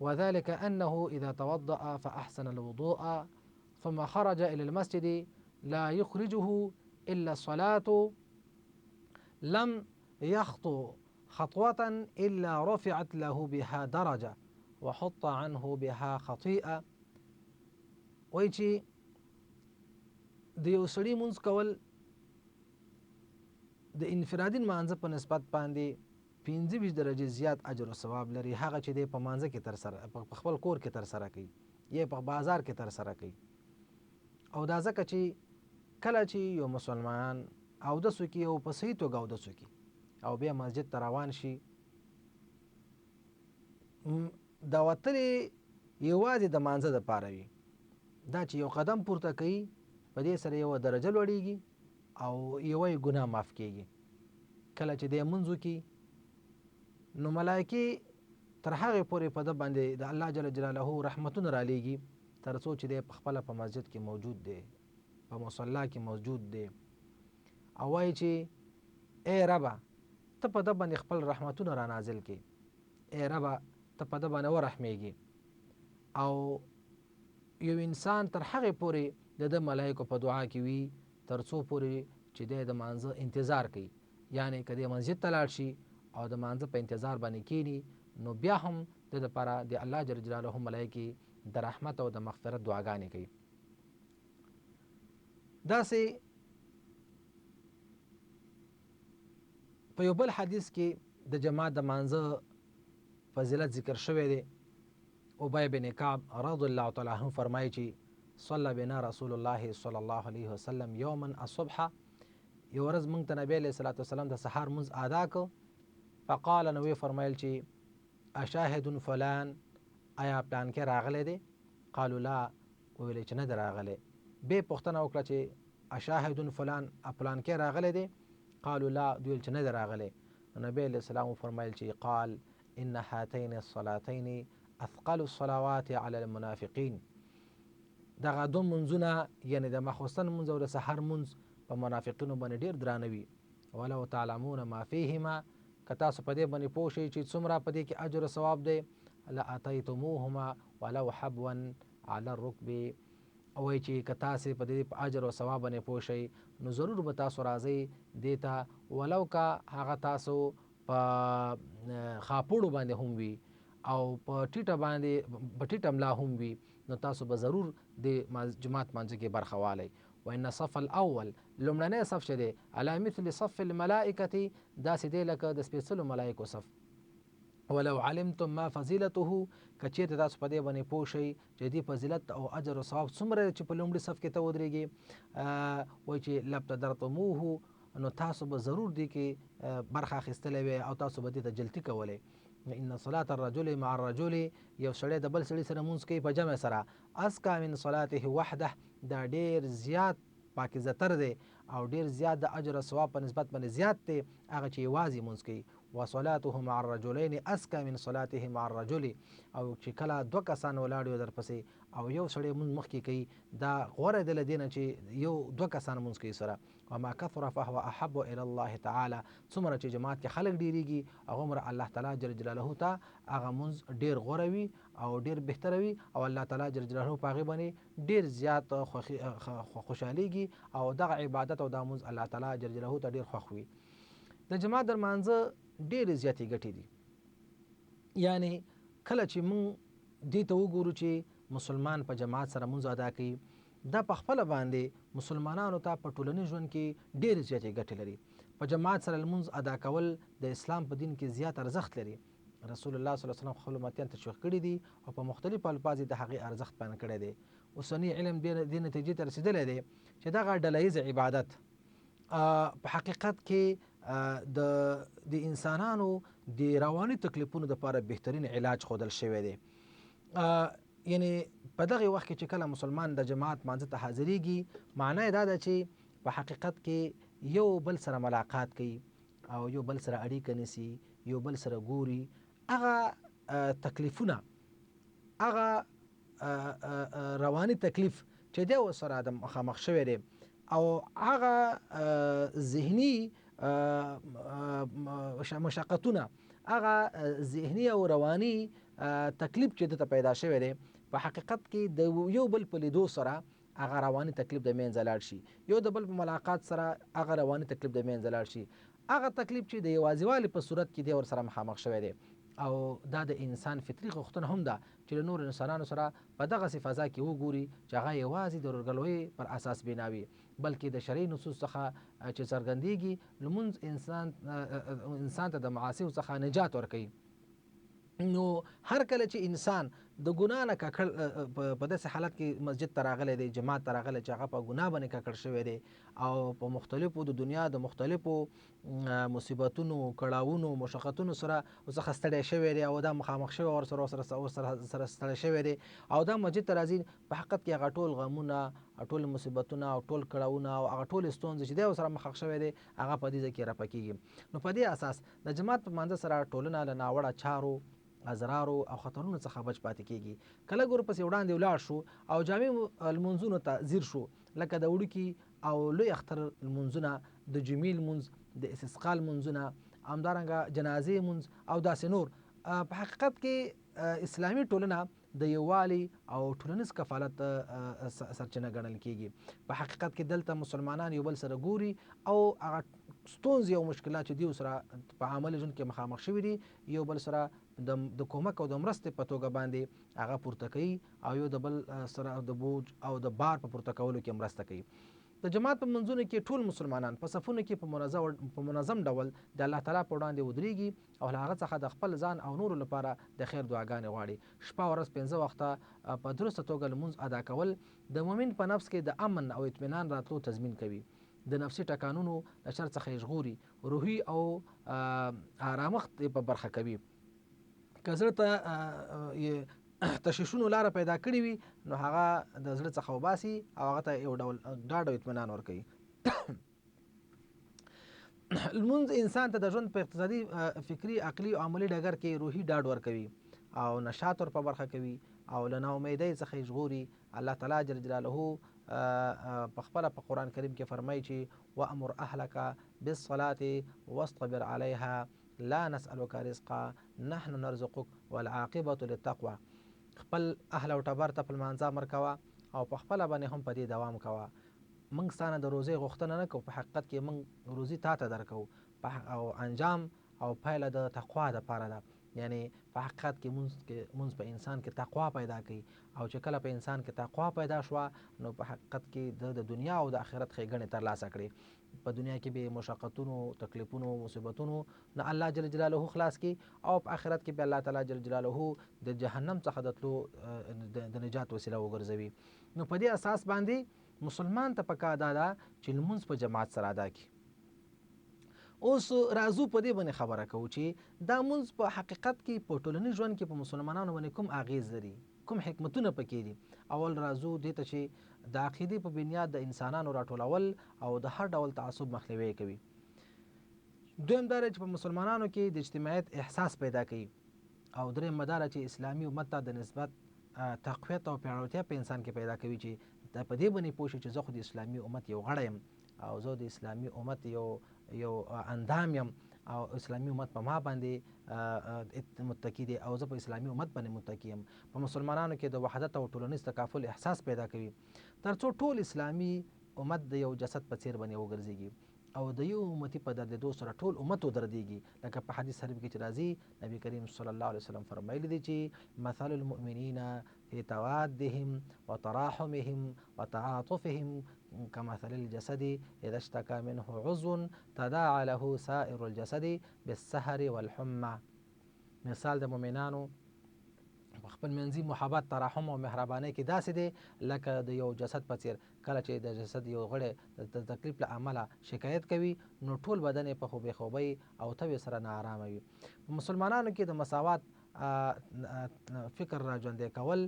وذلك أنه إذا توضأ فأحسن الوضوء ثم خرج إلى المسجد لا يخرجه إلا الصلاة لم يخطو خطوة إلا رفعت له بها درجة وحط عنه بها خطيئة. ويجي د یو سړي مونځ کول د انفرادي مانځه په نسبت باندې 25 درجې زیات اجر او ثواب لري، هغه چې د په مانځه کې تر سره په خپل کور کې تر سره کوي یا په بازار کې تر سره کوي. او دا ځکه چې کله چې یو مسلمان اودس وکړي او په صحیح توګه اودس وکړي او بیا مسجد ته روان شي، دا وتلې یوازې د مانځه دپاره وي، دا چې یو قدم پورته کوي په دې سره یو درجه لوړیږي او یو ګناه معاف کیږي. کله چې د منځ وکړي نو ملایکې تر هغې پورې په ده باندې د الله جل جلاله رحمتونه رالیږي تر څو چې دی په خپله په مسجد کې موجود دی، په مصلا کې موجود دی او وایي چې ای ربه ته په ده باندې خپل رحمتونه را نازل کړي، ای ربه ته په ده باندې ورحمېږي. او یو انسان تر هغې پورې د ده ملایکو په دعا کې وي تر څو پورې چې دی د مانځه انتظار کوي. یعنی که دی مسجد ته لاړ شي او د مانځه په انتظار باندې کینی نو بیا هم د لپاره د الله جل جلاله ملایکې د رحمت او د مغفرت دعاګانې کوي. داسې په یو بل حدیث کې د جماعت د مانځه فضیلت ذکر شوی دی. ابی بن کعب رضی الله تعالی عنہ فرمایي چې صلی بنا رسول الله صلی الله علیه وسلم یوما الصبح، یو ورځ موږ ته نبی علیه الصلاة والسلام د سهار مونځ ادا کو. فقال نو وی فرمایل چې اشاهد فلان، آیا پلان کې راغلی دی؟ قالوا لا، ویل چې نه دی راغلی. بیا پوښتنه وکړه چې اشاهد فلان پلان کې راغلی دی؟ قالوا لا، دویل چې نه دی راغلی. نبی علیه السلام فرمایل چې قال ان هاتین الصلاتین اثقل الصلوات علی المنافقین، دغه دو منځونه یعنی د ماخوستن منځ او د سحر منځ په په منافقینو باندې ډېر درانه وي. ولو تعلمون ما فیهما، که تاسو په دې باندې پوه شئ چې څومره په دې کې اجر او ثواب دی، لاتیتموهما ولو حبوا علی الرکب، وایي چې که تاسې په دې په اجر او ثواب باندې پوه شئ نو ضرور به تاسو راځئ دې ته، ولو که هغه تاسو په خاپوړو باندې هم وي او په ټیټه باندې په ټیټه ملا هم وي، نو تاسو به ضرور د جماعت مانځه کې برخه والی. وان صف الاول، لومړنی صف چې دی علی مثل صف الملائکة، داسې دی لکه د سپېڅلو ملایکو صف. ولو علمتم ما فضیلته، که چېرته تاسو په دې باندې پوه شئ چې دې فضیلت او اجر او ثواب څومره چې په لومړي صف کې ته ودرېږي، وایي چې لابتدرتموه، نو تاسو به ضرور دې کې برخه اخیستلی وی او تاسو به دې ته جلتي کولی. ان صلاة الرجل مع الرجل، یو سړی د بل سړي سره مونځ کوي په جمع سره، اسکا من صلاته وحده، دا ډېر زیات پاکیزه تر دی او ډېر زیات د اجر او ثواب په نسبت باندې زیات دی هغه چې یوازې مونځ کوي. وصلاته مع الرجلین اسکا من صلاته مع الرجل، او چې کله دوه کسان ولاړ یو درپسې او یو سړی مونځ مخکې کوي، دا غوره دی له دې نه چې یو دوه کسان مونځ کوي سره. وما کثر فهو احب الى الله تعالی، څومره چې جماعت کې خلک ډېرېږي هغومره الله تعالی جل جلاله ته هغه مونځ ډېر غوره وي او ډېر بهتره وي او الله تعالی جل جلاله په هغې باندې ډېر زیات خوشحالیږي او دغه عبادت او دا مونځ الله تعالی جل جلاله ته ډېر خوښ وي. د جماعت در مانځه ډېرې زیاتې ګټې دي. یعنی کله چې مونږ دې ته وګورو چې مسلمان په جماعت سره مونځ ادا کوي، دا په خپله باندې مسلمانانو ته په ټولنیز ژوند کې ډېرې زیاتې ګټې لري. په جماعت سره لمونځ ادا کول د اسلام په دین کې زیات ارزښت لري. رسول الله صلی الله علیه وسلم خپلو امتیان تشویق کړي دي او په مختلفو الفاظ د هغې ارزښت بیان کړی دی. اوسنی علم دې نتیجې ته رسېدلی دی چې دغه ډله ییز عبادت په حقیقت کې د انسانانو د رواني تکلیفونو دپاره بهترین علاج ښودل شوی دی. یعنی په دغه وخت کې چې کله مسلمان د جماعت مانځه ته حاضریږي، معنی دا ده چې په حقیقت کې یو بل سره ملاقات کوي او یو بل سره اړیکه نیسي، یو بل سره ګوري، هغه تکلیفونه، هغه رواني تکلیف چې دی ورسره د مخامخ شوی دی او هغه ذهني مشقتونه، هغه ذهني او رواني تکلیف چې دته پیدا شوی دی، په حقیقت کې د یو بل په لیدو سره هغه رواني تکلیف د منځه لاړ شي، یو د بل په ملاقات سره هغه رواني تکلیف د منځه لاړ شي. هغه تکلیف چې د یوازیوالي په صورت کې دی ورسره مخامخ شوی دی او دا د انسان فطري غوښتنه هم ده چې له نورو انسانانو سره په دغسې فضا کې وګوري چې هغه یوازې د ورورګلوۍ پر اساس بناوي، بلکې د شرعي نصوص څخه چې څرګندېږي لمونځ انسان ته د معاصیو څخه نجات ورکوي. نو هر کله چې انسان د ګناه نه ککړ په داسې حالت کې مسجد ته راغلی دی، جماعت ته راغلی چې هغه په ګناه باندې ککړ شوی دی او په مختلفو د دنیا د مختلفو مصیبتونو، کړاوونو، مشقتونو سره څخه ستړی شوی دی او دا مخامخ شوی ورسره ستړی شوی دی او دا مسجد ته راځي، په حقیقت کې هغه ټول غمونه، ټول مصیبتونه او ټول کړاوونه او هغه ټول ستونزې چې دی ورسره مخامخ شوی دی هغه په دې ځای کې رفع کېږي. نو په دې اساس د جماعت په مانځه سره ټولنه له ناوړه چارو، ازرارو او خطرونو څخه بچ پاتې کېږي. کله ګور پسې وړاندې ولاړ شو او جامع لمونځونو ته ځیر شو، لکه د وړوکي او لوی اختر لمونځونه، د جمعې لمونځ، د استسقا لمونځونه، همدارنګه جنازې لمونځ او داسې نور، په حقیقت کې اسلامي ټولنه د یووالي او ټولنیز کفالت سرچینه ګڼل کېږي. په حقیقت کې دلته مسلمانان یو بل سره ګوري او هغه ستونزې او مشکلات چې دوی سره په عملي ژوند کې مخامخ شوي دي یو بل سره د کومک او د مرستې په توګه باندې هغه پورته کوي او یو د بل سره د بوج او د بار په پورته کولو کې مرسته کوي. د جماعت په منځونو کې ټول مسلمانان په صفونو کې په منظم ډول د الله تعالی په وړاندې ودرېږي او له هغه څخه د خپل ځان او نورو لپاره د خیر دعاګانې غواړي. شپه ورځ 15 وخته په درسته توګه لمونځ ادا کول د مؤمن په نفس کې د امن او اطمینان راتلو تضمین کوي، د نفسي ټکانونو د شر څخه یې ژغوري، روحي او آرامښت په برخه کوي. که زړه ته تشویشونو لاره پیدا کړې وي نو هغه د زړه څخه وباسي او هغه ته یو ډول ډاډ او اطمینان ورکوي. لمونځ انسان ته د ژوند په اقتصادي، فکري، عقلي او عملي ډګر کې روحي ډاډ ورکوي او نشاط ور په برخه کوي او له ناامیدۍ څخه یې ژغوري. الله تعالی جل جلاله په خپله په قرآن کریم کې فرمایي چې وامر اهلک بالصلاة واصطبر علیها لا نسألک رزقا نحن نرزقک والعاقبة للتقوى. خپل اهل او ټبر ته په لمانځه امر کوه او په خپله باندې هم په دې دوام کوه. موږ ستانه د روزۍ غوښتنه نه کوو، په حقیقت کې موږ روزي تا ته درکوو او انجام او پایله د تقوا دپاره ده. یعنی په حقیقت کې مونځ په انسان کې تقوا پیدا کوي، او چې کله په انسان کې تقوا پیدا شوه نو په حقیقت کې د دنیا او د آخرت ښېګڼې ترلاسه کړي. په دنیا کې به مشقتونو، تکلیفونو، مصیبتونو نه الله جل جلاله خلاص کړي، او په آخرت کې به الله تعالی جل جلاله د جهنم څخه د تلو د نجات وسیله وګرځوي. نو په دې اساس باندې مسلمان ته پکار ده چې لمونځ په جماعت سره ادا کړي. اوس راځو په دې باندې خبره کوو چې دا مونځ په حقیقت کې په ټولنیز ژوند کې په مسلمانانو باندې کوم اغیز لري، کوم حکمتونه پکې دي. اول راځو دې ته چې د عقیدې په بنیاد د انسانانو راټولول او د هر ډول تعصب مخنیوی کوي. دویم دا چې په مسلمانانو کې د اجتماعیت احساس پیدا کوي، او دریم مدار چې اسلامي امت ته د نسبت تقویت او پیاوړتیا په انسان کې پیدا کوي چې دا په دې باندې پوه شي چې زه خو د اسلامي امت یو غړی یم، او زه د اسلامي امت یو اندام یم، او اسلامي امت په ما باندې متکی دی، او زه په اسلامي امت باندې متکی یم. په مسلمانانو کې د وحدت او ټولنیز تکافل احساس پیدا کوي، ترڅو ټول اسلامي امت د یو جسد په څیر باندې وګرځېږي، او د یو امتي په دردېدو سره ټول امت ودردېږي. لکه په حدیث شریف کې چې راځي، نبی کریم صلی الله علیه وسلم فرمایلی دی چې مثل المؤمنین فی توادهم وتراحمهم وتعاطفهم كمثل الجسد اذا اشتكى منه عضو تداعى له سائر الجسد بالسهر والحمى. مثال د مؤمنانو په خپل منځي محبت، تراحم او مهربانۍ کې داسې دی لکه د یو جسد په څیر. کله چې د جسد یو غړی د تکلیف له امله شکایت کوي نو ټول بدن یې په خوبې خوبۍ او تبې سره ناارامه وي. په مسلمانانو کې د مساوات فکر را ژوندی کول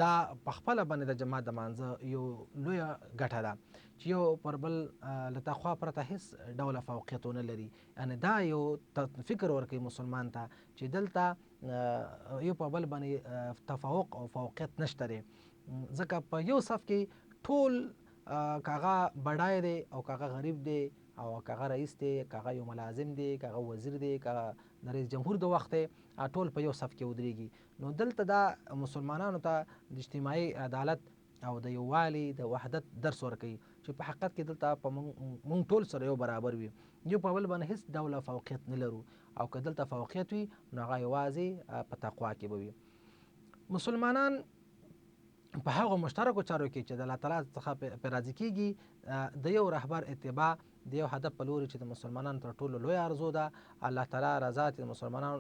دا په خپله باندې د جماعت د مانځه یو لویه ګټه ده چې یو پر بل له تقوا پرته هیڅ ډوله فوقیت ونه لري. یعنې دا یو فکر ورکوي مسلمان ته چې دلته یو په بل باندې تفوق او فوقیت نشته دی، ځکه په یو صف کې ټول کاغه بډای دی او کاغه غریب دی، او کاغه رئیس دی، کاغه یو ملازم دی، کاغه وزیر دی، کاغه د رئیس جمهور د وخت دی، ټول په یو صف کې ودرېږي. نو دلته دا مسلمانانو ته د اجتماعي عدالت او د یووالي د وحدت درس ورکوي چې په حقیقت کې دلته په مونږ ټول سره یو برابر وي، یو په بل باندې هیڅ ډوله فوقیت نه لرو، او که دلته فوقیت وي نو هغه یوازې په تقوا کې به وي. مسلمانان په هغو مشترکو چارو کې چې د الله تعالی څخه پرې راضي کېږي د یو رهبر اتباع د یو هدف په لوري چې د مسلمانانو تر ټولو لوی ارزو ده، الله تعالی رضا د مسلمانانو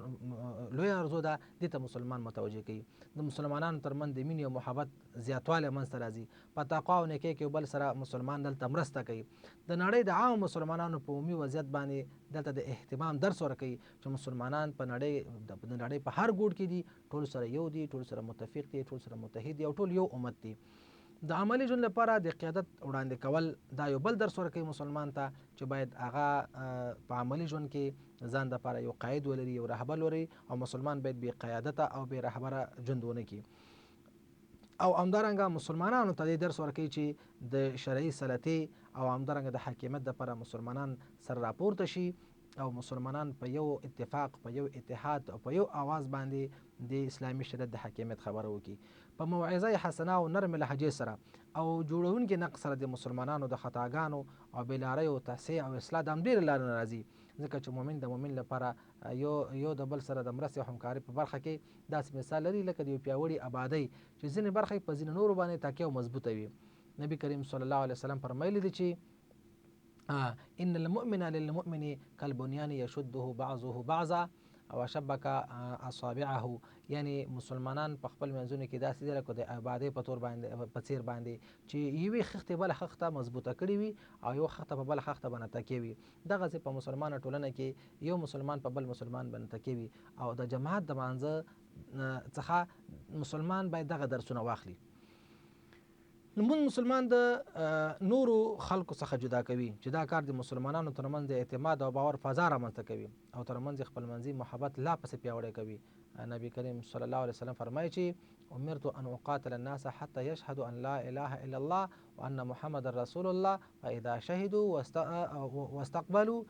لوی ارزو ده، دې ته مسلمان متوجه کوي. د مسلمانانو ترمنځ د مینې او محبت زیاتوالی منځته راځي، په تقوا او نیکۍ کې یو بل سره مسلمان دلته مرسته کوي. د نړۍ د عام مسلمانانو په عمومي وضعیت باندې دلته د اهتمام درس ورکوي چې مسلمانان په نړۍ په هر ګوټ کې دي، ټول سره یو دي، ټول سره متفق دي، ټول سره متحد دي، او ټول یو امت دي. د عملی ژوند لپاره د قیادت وړاندې کول دا یو بل درس ورکوي مسلمان ته چې باید هغه په عملی ژوند کې ځان دپاره یو قائد ولري، یو رهبر ولري، او مسلمان باید بې قیادته او بې رهبره ژوند ونه کړي. او همدارنګه مسلمانانو ته دې درس ورکوي چې د شرعي سلطې او همدارنګه د حاکمیت دپاره مسلمانان سر راپورته شي، او مسلمانان په یو اتفاق، په یو اتحاد او په یو آواز باندې د اسلامي شریعت د حاکمیت خبره وکړي، په موعظه حسنه او نرم لهجې سره او جوړونکي نقد سره د مسلمانانو د خطاګانو او بېلارۍ او تصحیح او اصلاح د همدې لارې نه راځي. ځکه چې مؤمن د مؤمن لپاره یو د بل سره د مرستې او همکارۍ په برخه کې داسې مثال لري لکه د یو پیاوړي آبادۍ چې ځینې برخې په ځینې نورو باندې تکیه او مضبوطه وي. نبی کریم صلی الله علیه وسلم فرمایلی دی چې ان المؤمن للمؤمن كالبنيان يشده بعضه بعضا او شبک اصابعه. یعنی مسلمانان په خپل منځونو کې داسې دي لکه د آبادۍ په تور باندې په څیر باندې چې یوې خښتې بله خښته مضبوطه کړې وي او یو خښته په بله خښته باندې تکیه وي. دغسې په مسلمانه ټولنه کې یو مسلمان په بل مسلمان باندې تکیه وي، او د جماعت د مانځه څخه مسلمان باید دغه درسونه واخلي. موږ مسلمان د نورو خلکو څخه جدا کوي چې دا کار د مسلمانانو ترمنځ د اعتماد او باور فضا رامنځته کوي، او ترمنځ خپلمنځي محبت لا پسې پیاوړی کوي، نبی کریم صلی الله علیه وسلم فرمایي چې امرت ان اقاتل الناس حتى يشهدوا ان لا اله الا الله وان محمد رسول الله فاذا شهدوا واستقبلوا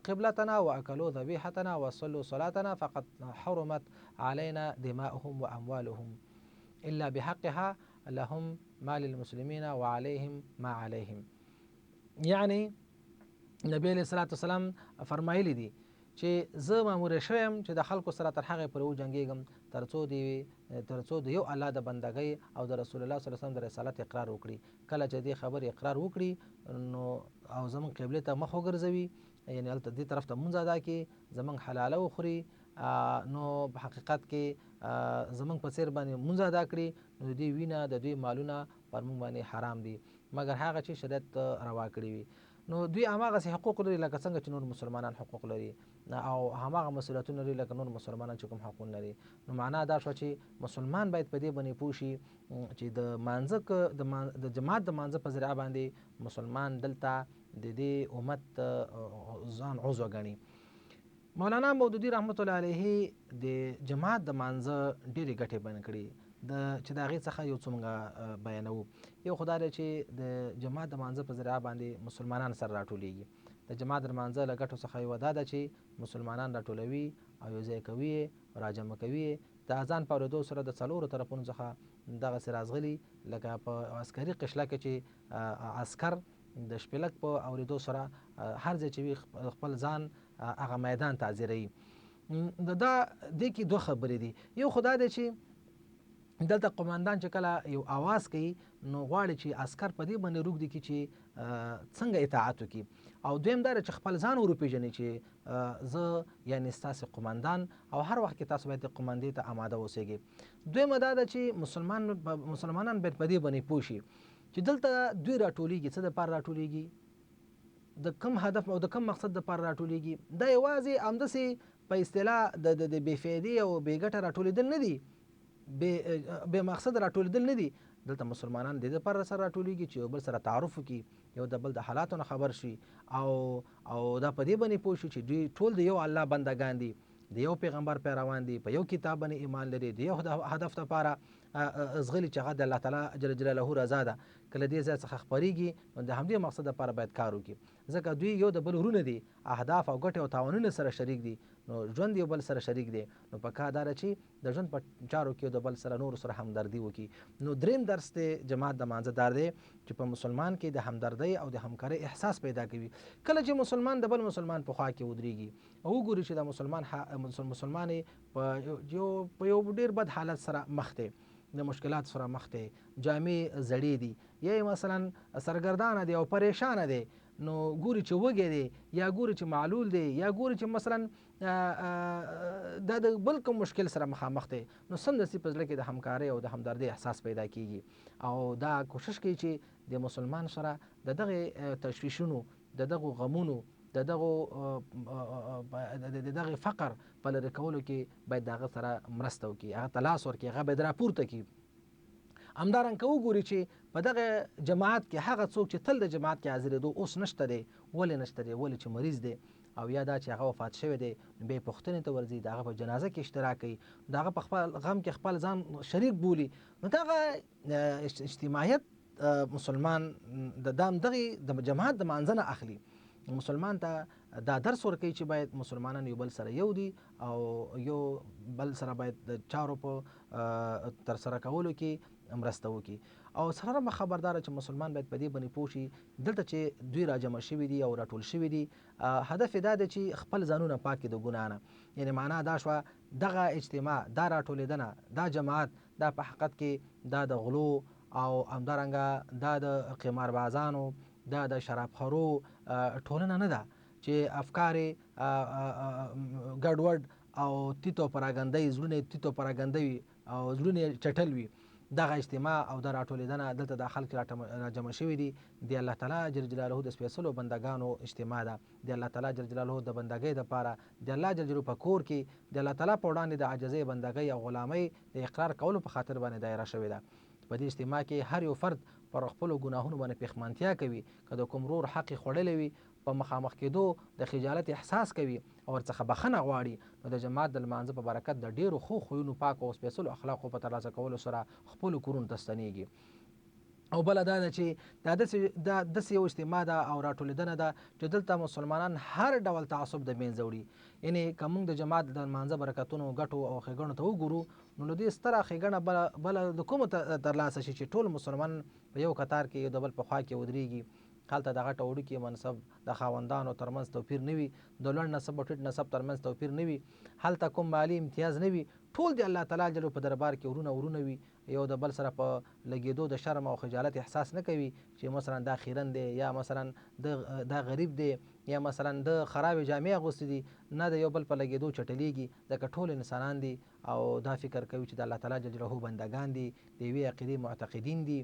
قبلتنا واكلوا ذبيحتنا وصلوا صلاتنا فقد حرمت علينا دماؤهم واموالهم الا بحقها لهم ما للمسلمین وعليهم ما عليهم. یعنی نبی علیہ الصلوۃ والسلام فرمایلی دي چې زه مامور شوم چې د خلکو سره تر هغه پورې وجنګېږم ترڅو د یو الله د بندګۍ او د رسول الله صلی الله علیه وسلم د رسالت اقرار وکړي. کله چې دې خبرې اقرار وکړي نو او زمونږ قبله ته مخ وګرځوي، یعنی هلته دې طرف ته مونځ ادا کړي، زمونږ حلاله وخوري، نو په حقیقت کې زمونږ په څیر باندې مونځ ادا کړي، نو د دوی وینه د دوی مالونه پر مونږ باندې حرام دي مګر هغه چې شریعت روا کړي وي. نو دوی هماغسې حقوق لري لکه څنګه چې نور مسلمانان حقوق لري او هماغه مسؤلیتونه لري لکه نور مسلمانان چې کوم حقوق لري. نو معنا دا شوه چې مسلمان باید په دې باندې پوه شي چې د مانځه د جماعت د مانځه په ذریعه باندې مسلمان دلته د دې امت ځان عضو ګڼي. مولانا مودودي رحمت الله علیه د جماعت د مانځه ډېرې ګټې بیان کړي چې د هغې څخه یو څه مونږ بیانوو. یو خو دا دی چې د جماعت د مانځه په ذریعه باندې مسلمانان سره راټولیږي. د جماعت د مانځه له ګټو څخه یوه دا ده چې مسلمانان راټولوي او یو ځای کوي راجمع کوي. د اذان په اورېدو سره د څلورو طرفونو څخه دغسې راځغلي لکه په عسکري قشله کې چې عسکر د شپېلک په اورېدو سره هر ځای چې وي خپل ځان هغه میدان ته حاضروي. دا دې کې دوه خبرې دي. یو خو دا دی چې دلته قماندان چې کله یو آواز کوي نو غواړي چې عسکر په دې باندې روږدي کړي چې څنګه اطاعت وکړي، او دویم دا چې خپل ځان وروپېژني چې زه یعنی ستاسې قماندان او هر وخت کې تاسو باید قماندې ته آماده اوسېږئ. دویمه دا ده چې مسلمانان باید په دې باندې پوه شي چې دلته دوی راټولېږي څه دپاره راټولېږي، د کوم هدف او د کوم مقصد دپاره راټولېږي. دا یوازې همداسې په اصطلاح د بې فایدې او بې ګټه راټولېدل نه دي، بې مقصد راټولېدل نه دي. دلته مسلمانان د دې لپاره سره راټولېږي چې یو بل سره تعارف وکړي، یو د بل د حالاتو نه خبر شي او دا په دې باندې پوه شي چې دوی ټول د یو الله بندګان دي، د یو پیغمبر پیروان دي، په یو کتاب باندې ایمان لري، د یو هدف لپاره زغلي چې هغه د الله تعالی جل جلاله رضا ده. کله دې ځای څخه خپرېږي نو د همدې مقصد لپاره باید کار وکړي، ځکه دوی یو د بل ورونه دي، اهداف او ګټې او تاوانونه سره شریک دي، نو ژوند یو بل سره شریک دی. نو په کار دا ده چې د ژوند په چارو کې د بل سره نور سره همدردي وکړي. نو دریم درس دی جماعت د مانځه دار دی چې په مسلمان کې د همدردۍ او د همکارۍ احساس پیدا کوي. کله چې مسلمان د بل مسلمان په خوا کې ودرېږي او وګوري چې د مسلمان په یو ډېر بد حالت سره مخ دی، د مشکلات سره مخ دی، جامې زړې دي، یا مثلا سرګردانه دی او پریشانه دی، نو ګوري چې وږی دی یا ګوري چې معلول دی یا ګوري چې مثلا دا د بل کوم مشکل سره مخامخ دی، نو سمدستي په زړه کې د همکارۍ او د همدردۍ احساس پیدا کیږي او دا کوشش کوي چې د مسلمان سره د دغه تشویشونو، د دغه غمونو، د دغه فقر په لرې کولو کې باید د هغه سره مرسته وکړي، هغه ته لاس ورکړي، هغه باید راپورته کړي. همدارنګه وګوري چې په دغه جماعت کې هغه څوک چې تل د جماعت کې حاضرېدو اوس نشته دی، ولې نشته دی؟ ولې چې مریض دی او یا دا چې هغه وفات شوی دی، نو بیا یې پوښتنې ته ورځي، د هغه په جنازه کې اشتراک کوي، د هغه په خپل غم کې خپل ځان شریک بولي. نو دغه اجتماعیت مسلمان د جماعت د مانځه نه اخلي. مسلمان ته دا درس ورکوي چې باید مسلمانان یو بل سره یو دي او یو بل سره باید د چارو په ترسره کولو کې مرسته وکړي. او څلورمه خبرداره چې مسلمان باید په دې باندې پوه شي دلته چې دوی راجمع شوي دي او راټول شوي دي، هدف یې دا دی چې خپل ځانونه پاک کړي د ګناه نه. یعنې معنا دا شوه دغه اجتماع، دا راټولېدنه، دا جماعت، دا په حقیقت کې دا د غلو او همدارنګه دا د قماربازانو، دا د شرابخورو ټولنه نه ده چې افکار ګډوډ او تیت او پراګندۍ، زړونه تیت او پراګندۍ او زړونه چټل وي. دغه اجتماع او د راټولېدنه دلته د خلک راجمع شوي دي، د الله تعالی جل جلاله د سپېڅلو بندګانو اجتماع ده، د الله تعالی جل جلاله د بندګۍ دپاره د الله جل جلاله په کور کې د الله تعالی په وړاندې د عاجزۍ، بندګۍ او غلامۍ د اقرار کولو په خاطر باندې دایره شوې ده. په دې اجتماع کې هر یو فرد پر خپلو ګناهونو باندې پښیمانتیا کوي، که د کوم ورور حق یې خوړلی وي په مخامخ کېدو د خجالت احساس کوي او ورڅخه بخښنه غواړي، نو د جماعت د لمانځه په برکت د ډېرو ښو خویونو پاکو او سپېڅلو اخلاقو په ترلاسه کولو سره خپلو کورونو ته ستنېږي. او بله دا ده چې دا داسې یو اجتماع ده او راټولېدنه ده چې دلته مسلمانان هر ډول تعصب د منځه وړي. یعنې که موږ د جماعت د لمانځه برکتونو ګټو او ښېګڼو ته وګورو، نو له دې ستره ښېګڼه بله د کومه ترلاسه شي چې ټول مسلمان په یو کتار کې یو د بل په خوا کې ودرېږي. هلته د غټ او وړوکي منصب د خاوندانو ترمنځ توپیر نه وي، د لوړ نسب او ټیټ نسب ترمنځ توپیر نه وي، هلته کوم مالي امتیاز نه وي، ټول د الله تعالی جل په دربار کې ورونه وي، یو د بل سره په لګېدو د شرم او خجالت احساس نه کوي چې مثلا دا خیرن دی یا مثلا دا غریب دی یا مثلا د خرابې جامې اغوستې دي، نه د یو بل په لګېدو چټلېږي، ځکه ټول انسانان دي او دا فکر کوي چې د الله تعالی جل جلاله بندګان دي، د یوې عقیدې معتقدین دي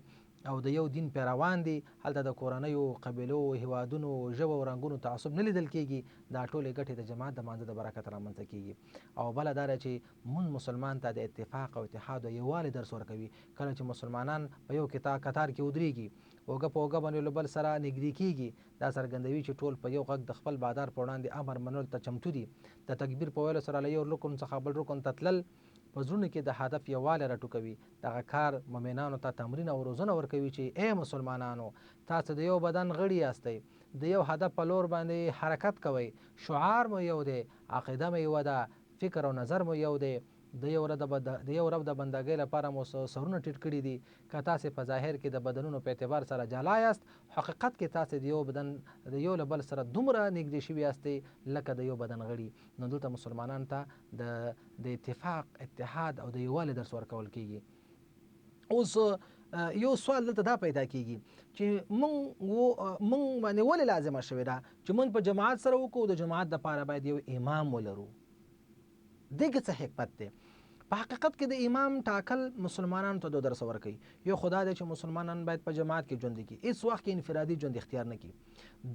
او د یو دین پیروان دي. هلته د کورنیو، قبیلو، هیوادونو، ژبو او رنګونو تعصب نه لیدل کېږي. دا ټولې ګټې د جماعت د لمانځه د برکت رامنځته کېږي. او بله دا ده چې مونږ مسلمان ته د اتفاق او اتحاد او یووالي درس ورکوي. کله چې مسلمانان په یو کتار کې ودرېږي، اوږه په اوږه باندې له بل سره نږدې کېږي، دا څرګندوي چې ټول په یو غږ د خپل بادار په وړاندې امر منلو ته چمتو دي. د تکبیر په ویلو سره له یو رکن څخه بل رکن ته تلل په زړونو کې د هدف یووالی راټوکوي. دغه کار مؤمنانو ته تمرین او روزنه ورکوي چې ای مسلمانانو، تاسو د یو بدن غړي یاستئ، د یو هدف په لور باندې حرکت کوئ، شعار مو یو دی، عقیده مو یوه ده، فکر او نظر مو یو دی، د یو رب د بندګۍ لپاره مو سرونه ټیټ کړي دي. که تاسې په ظاهر کې د بدنونو په اعتبار سره جلا یاست، حقیقت کې تاسې د یو بدن د یو له بل سره دومره نږدې شوي یاستئ لکه د یو بدن غړي. نو دلته مسلمانانو ته د اتفاق، اتحاد او د یووالي درس ورکول کېږي. اوس یو سوال دلته دا پیدا کېږي چې موږ باندې ولې لازمه شوې ده چې موږ په جماعت سره وکړو؟ د جماعت دپاره باید یو امام ولرو. دغه څه حکمت دی. په حقیقت کې د امام ټاکل مسلمانانو ته د درس ورکوي. یو خدا دی چې مسلمانان باید په جماعت کې ژوند وکړي، هیڅ وخت کې انفرادي ژوند اختیار نه کړي.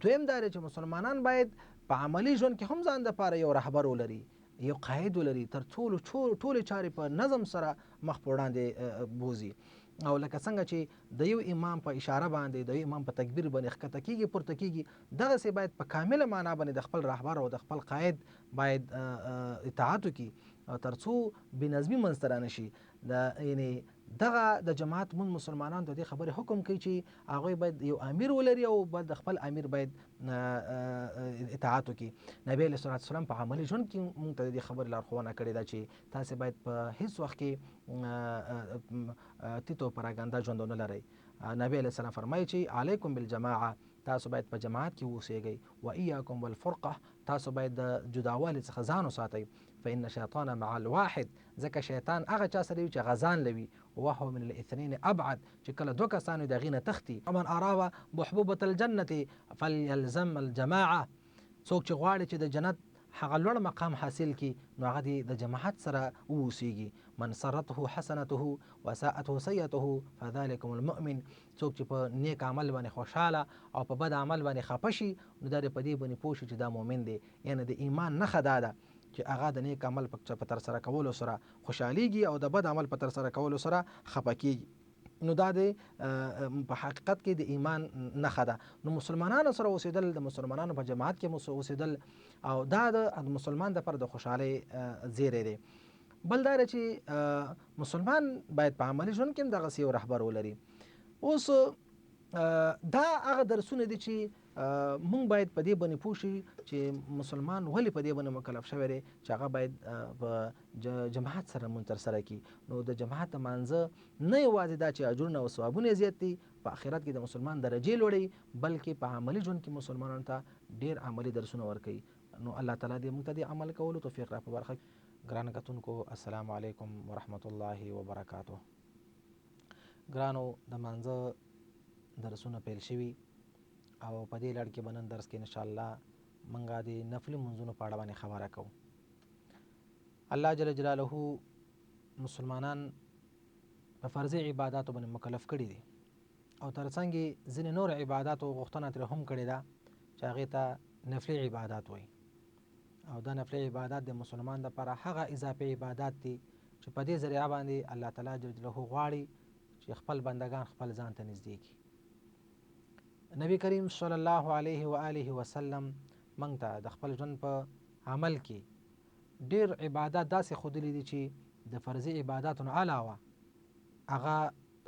دویم دا دی چې مسلمانان باید په عملي ژوند کې هم ځان دپاره یو رهبر ولري، یو قائد ولري، تر ټولې چارې په نظم سره مخ په وړاندې بوزي. او لکه څنګه چې د یو امام په اشاره باندې، د یو امام په تکبیر باندې ښکته کېږي پورته کېږي، دغسې باید په کامله معنا باندې د خپل رهبر او د خپل قائد باید اطاعت وکړي تر څو بېنظمي منځته رانه شي. یعنې دغه د جماعت مونږ مسلمانانو ته دې خبرې حکم کوي چې هغوی باید یو امیر ولري او باید د خپل امیر باید اطاعت وکړي. نبی علیه الصلاة والسلام په عملي ژوند کې مونږ ته د دې خبرې لارښوونه کړې ده چې تاسې باید په هیڅ وخت کې تیت او پراګنده ژوند ونه لرئ. نبی علیه السلام فرمایي چې علیکم بالجماعه، تاسو باید په جماعت کې اوسیږئ، و ایاکم والفرقه، تاسو باید د جداوالي څخه ځان وساتئ، فإن شیطان مع الواحد، ځکه شیطان هغه چا سره وي چې غزان لوي، وهو من الاثنين ابعد، چې کله دوه کسان د هغې نه تښتي. ومن اراد محبوبة الجنة فليلزم الجماعه، څوک چې غواړي چې د جنت هغه لوړ مقام حاصل کړي، نو هغه د جماعت سره واوسیږي. من سرته حسنته وساءته سیئته فذلکم المؤمن، څوک چې په نیک عمل باندې خوشحاله او په بد عمل باندې خفه شي، نو دا په دې باندې پوه شي چې دا مؤمن دی. یعنی د ایمان نښه دا ده چې هغه د نیک عمل په ترسره کولو سره خوشحالیږي او د بد عمل په ترسره کولو سره خفه کېږي. نو دا د په حقیقت کې د ایمان نښه ده. نو مسلمانانو سره اوسېدل، د مسلمانانو په جماعت کې اوسېدل، او دا د مسلمان دپاره د خوشحالۍ زیری دی. بل دا چې مسلمان باید په عملي ژوند کې هم دغسې یو رهبر ولري. اوس دا هغه درسونه دي چې مونږ باید په دې باندې پوه شو چې مسلمان ولې په دې باندې مکلف شوی دی چې هغه باید په جماعت سره مونږ ترسره کړي. نو د جماعت لمانځه نه یوازې دا چې اجرونه او ثوابونه زیات دي، په آخرت کې د مسلمان درجې لوړوي، بلکې په عملي ژوند کې مسلمانانو ته ډېر عملي درسونه ورکوي. نو الله تعالی دې موږ ته د عمل کولو توفیق را په برخه. ګرانو کتونکو، السلام علیکم ورحمت الله وبرکاته. ګرانو، د مانځه درسونه پیل شوي او په دې لړ کې به نن درس کې انشاءالله موږ د نفلي منځونو په اړه باندې خبره کوو. الله جل جلاله مسلمانان په فرضي عباداتو باندې مکلف کړي دي، او ترڅنګ یې ځینې نور عباداتو غوښتنه ترې هم کړې ده چې هغې ته نفلي عبادات وایي. او دا نفلي عبادات د مسلمان دپاره هغه اضافي عبادات دي چې په دې ذریعه باندې الله تعالی جل جلاله غواړي چې خپل بندگان خپل ځان ته نږدې کړي. نبی کریم صلی الله علیه و آله وسلم موږ ته د خپل ژوند په عمل کې ډیر عبادات داسې ښودلي دي چې د فرضي عباداتو نه علاوه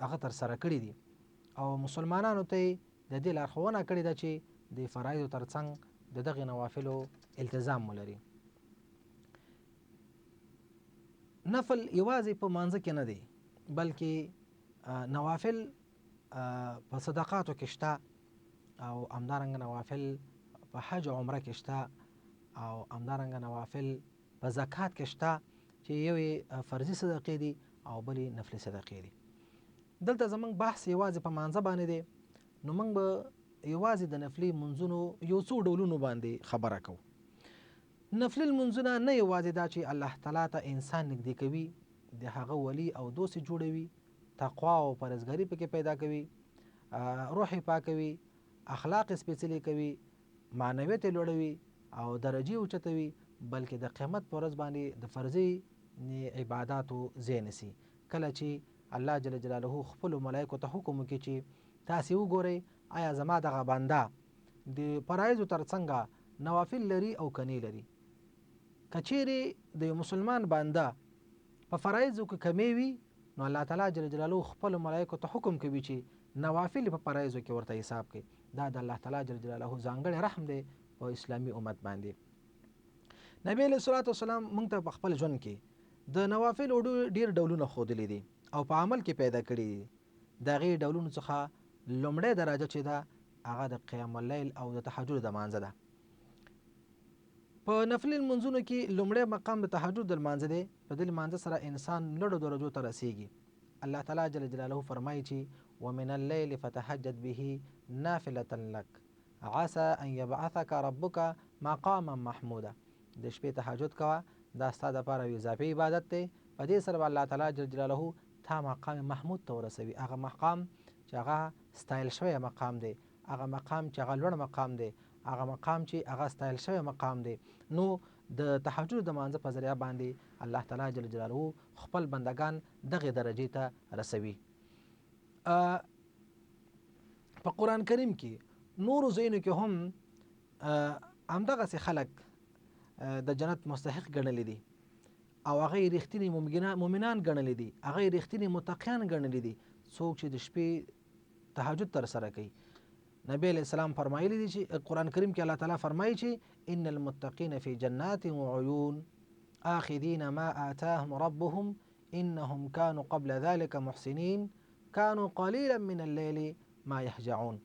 هغه تر سره کړي دي او مسلمانانو ته د دې لارښوونه کړې ده چې د فرایضو ترڅنګ د دغې نوافلو التزام ولري. نفل یوازې په مانځه کې نه دی، بلکې نوافل په صدقاتو کې شته او همدارنګه نوافل په حج او عمره کې شته او همدارنګه نوافل په زکات کې شته چې یوې فرضي صدقې دي او بلې نفلي صدقې دي. دلته زمونږ بحث یوازې په مانځه باندې دی، نو موږ به یوازې د نفلي منځونو یو څو ډولونو باندې خبره کوو. نفلي منځونه نه یوازې دا چې الله تعالی ته انسان نږدې کوي، د هغه ولی او دوست جوړوي، تقوا او پرهیزګاري پکې پیدا کوي، روح پاکوي، اخلاق سپېڅلي کوي، معنویت لوړوي او درجه اوچتوي، بلکې د قیامت پر ورځ باندې د فرضي عباداتو ځای نیسي. کله چې الله جل جلاله خپل ملائکو ته حکم وکړي چې تاسې وګورئ آیا زما دغه بنده د فرایضو ترڅنګ نوافل لري او کني لري. کچېرې د مسلمان بنده په فرایضو کې کمی وي، نو الله تعالی جل جلاله خپل ملائکو ته حکم کوي چې نوافل په فرایضو کې ورته حساب کړي. دا د الله تعالی جل جلاله ځانګړی رحم دی په اسلامي امت باندې. نبی علیہ الصلوۃ والسلام موږ ته په خپل ژوند کې د نوافل ډیر ډولونه ښودلي دي او په عمل کې پیدا کړي دي. د هغې ډولونو څخه لومړی درجه چې ده هغه د قیام اللیل او د تهجد د لمانځه ده. په نفلي لمونځونو کې لومړی مقام د تهجد د لمانځه دی. په دې لمانځه سره انسان لوړو درجو ته رسیږي. الله تعالی جل جلاله فرمایي چې ومن اللیل فتهجد به نافلة لك عسى ان يبعثك ربك مقاما محمودا. د شپې تهجد کوه، دا ستا دپاره یو اضافي عبادت دی. په دې سره الله تعالی جل جلاله تا مقام محمود ته ورسوي، هغه مقام چې هغه ستایل شوی مقام دی، هغه مقام چې هغه لوړ مقام دی، هغه مقام چې هغه ستایل شوی مقام دی. نو د تهجد د مانځه په ذریعه باندې الله تعالی جل جلاله خپل بندگان دغه درجې ته رسوي. په قرآن کریم کې نورو ځایونو کې هم همدغسې خلک د جنت مستحق ګڼلی دي او هغه یې رښتیني مؤمنان ګڼلی دي، هغه یې رښتیني متقیان ګڼلی دي، څوک چې د شپې تهجد ترسره کوي. نبی علیہ السلام فرمایلی دي چې قرآن کریم کې الله تعالی فرمایي چې ان المتقین فی جنات وعیون آخذین ما آتاهم ربهم انهم كانوا قبل ذلك محسنین كانوا قلیلا من اللیل ما یهجعون.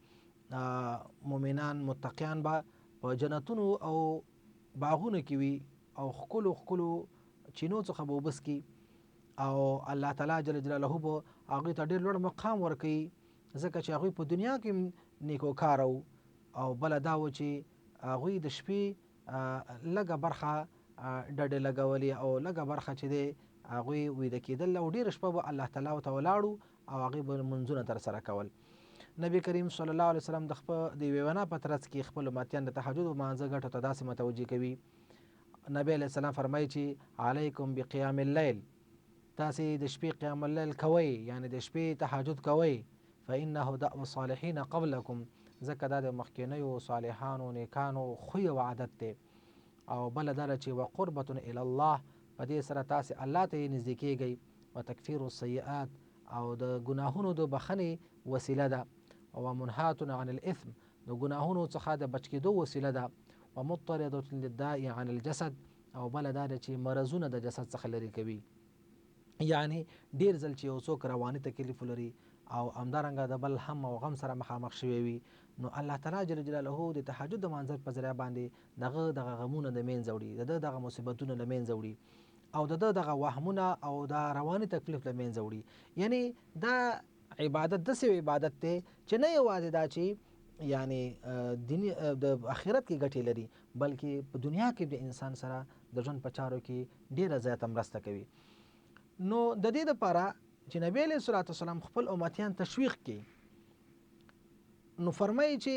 مؤمنان متقیان به په جنتونو او باغونو کې وي او ښکلو ښکلو چینو څخه به وبس کی او الله تعالی جل جلاله به هغوی ته ډېر لوړ مقام ورکوي، ځکه چې هغوی په دنیا کې نیکوکار او بله دا و چې هغوی د شپې لږه برخه ډډې لګولې او لږه برخه چې دی هغوی ویده کېدل او ډېره شپه به الله تعالی ته ولاړو او هغوی به لمونځونه ترسره کول. نبی کریم صلی الله علیه وسلم د یوې وینا په ترڅ کې خپل امتیان د تهجد و مانځه ګټو ته داسې متوجه کوي. نبی علیه السلام فرمایي چې علیکم بقیام اللیل، تاسې د شپې قیام اللیل کوئ، یعنی د شپې تهجد کوئ. فانه دأب الصالحین قبلکم، ځکه دا د مخکینیو صالحانو نیکانو خوی او عادت دی. او بله دا چې وقربة الی الله، په دې سره تاسې الله ته یې نږدې کیږئ. وتکفیر السیئات، او د ګناهونو د بخښنې وسیله ده. ومنهات عن الاثم، د ګناهونو څخه د بچ کېدو وسیله ده. ومطرده للداء عن الجسد، او بله دا چې مرضونه د جسد څخه لرې کوي. یعنی ډیر ځل چې یو څوک رواني تکلیف لري او همدارنګه د بل هم او غم سره مخامخ شوی وي، نو الله تعالی جل جلاله د تهجد د مانځه په ذریعه باندې دغه غمونه د منځه وړي، دغه مصیبتونه له منځه وړي او دغه وهمونه او د رواني تکلیف له منځه وړي. یعنی دا عبادت داسې عبادت دی چې نه یوازې دا چې یعنی دینی د آخرت کې ګټې لري، بلکې په دنیا کې د انسان سره د ژوند په چارو کې ډیره زیاته مرسته کوي. نو د دې لپاره چې نبی علیه الصلاۃ والسلام خپل امتیان تشویق کړي، نو فرمایي چې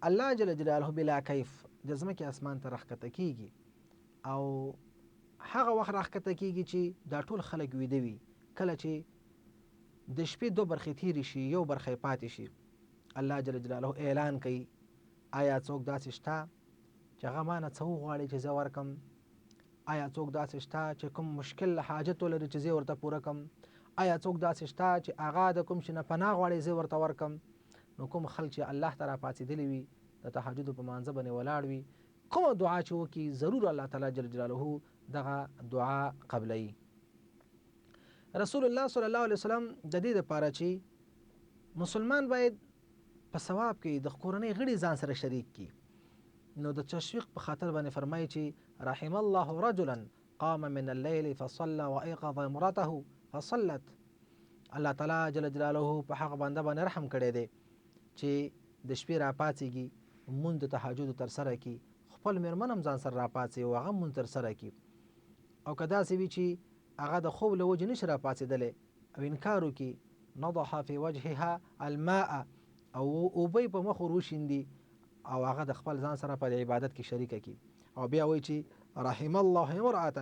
الله جل جلاله بلا کیف د ځمکې اسمان ته راښکته کیږي او هغه وخت راښکته کیږي چې دا ټول خلک ویده وي. کله چې د شپې 2 برخې تیرې شي، یو برخه پاتې شي الله جل جلاله اعلان کوي آیا څوک داسې شته چې هغه ما نه څه وغواړي چې زه ورکم؟ آیا څوک داسې شته چې کوم مشکل حاجت ولري چې زه ورته پوره کم؟ آیا څوک داسې شته چې هغه د کوم شي نه پناه غواړي زه ورته ورکم؟ نو کوم خلک چې الله ته راپاڅېدلي وي د تهجد په مانځه باندې ولاړ وي، کومه دعا چې وکړي ضرور الله تعالی جل جلاله دغه دعا قبلوي. رسول الله صلی الله علیه وسلم د دې دپاره چې مسلمان باید په ثواب کې د کورنۍ غړي ځان سره شریک کړي، نو د تشویق په خاطر باندې فرمایي چې رحم الله رجلا قام من الليل فصلى وايقظ امرته فصلت. الله تعالی جل جلاله په هغه بنده باندې رحم کړی دی چې د شپې راپاڅېږي، مونځ د تهجد ترسره کړي، خپل مېرمن هم ځان سره راپاڅي او هغه مونځ ترسره کړي. او که داسې وي چې هغه د خوب له وجې نشي راپاڅېدلی او انکار وکړي، نضح فی وجهها الماء، او اوبه په مخ ور وشیندي او هغه د خپل ځان سره په عبادت کې شریکه کړي، او بیا وایي چې رحم الله امرأة،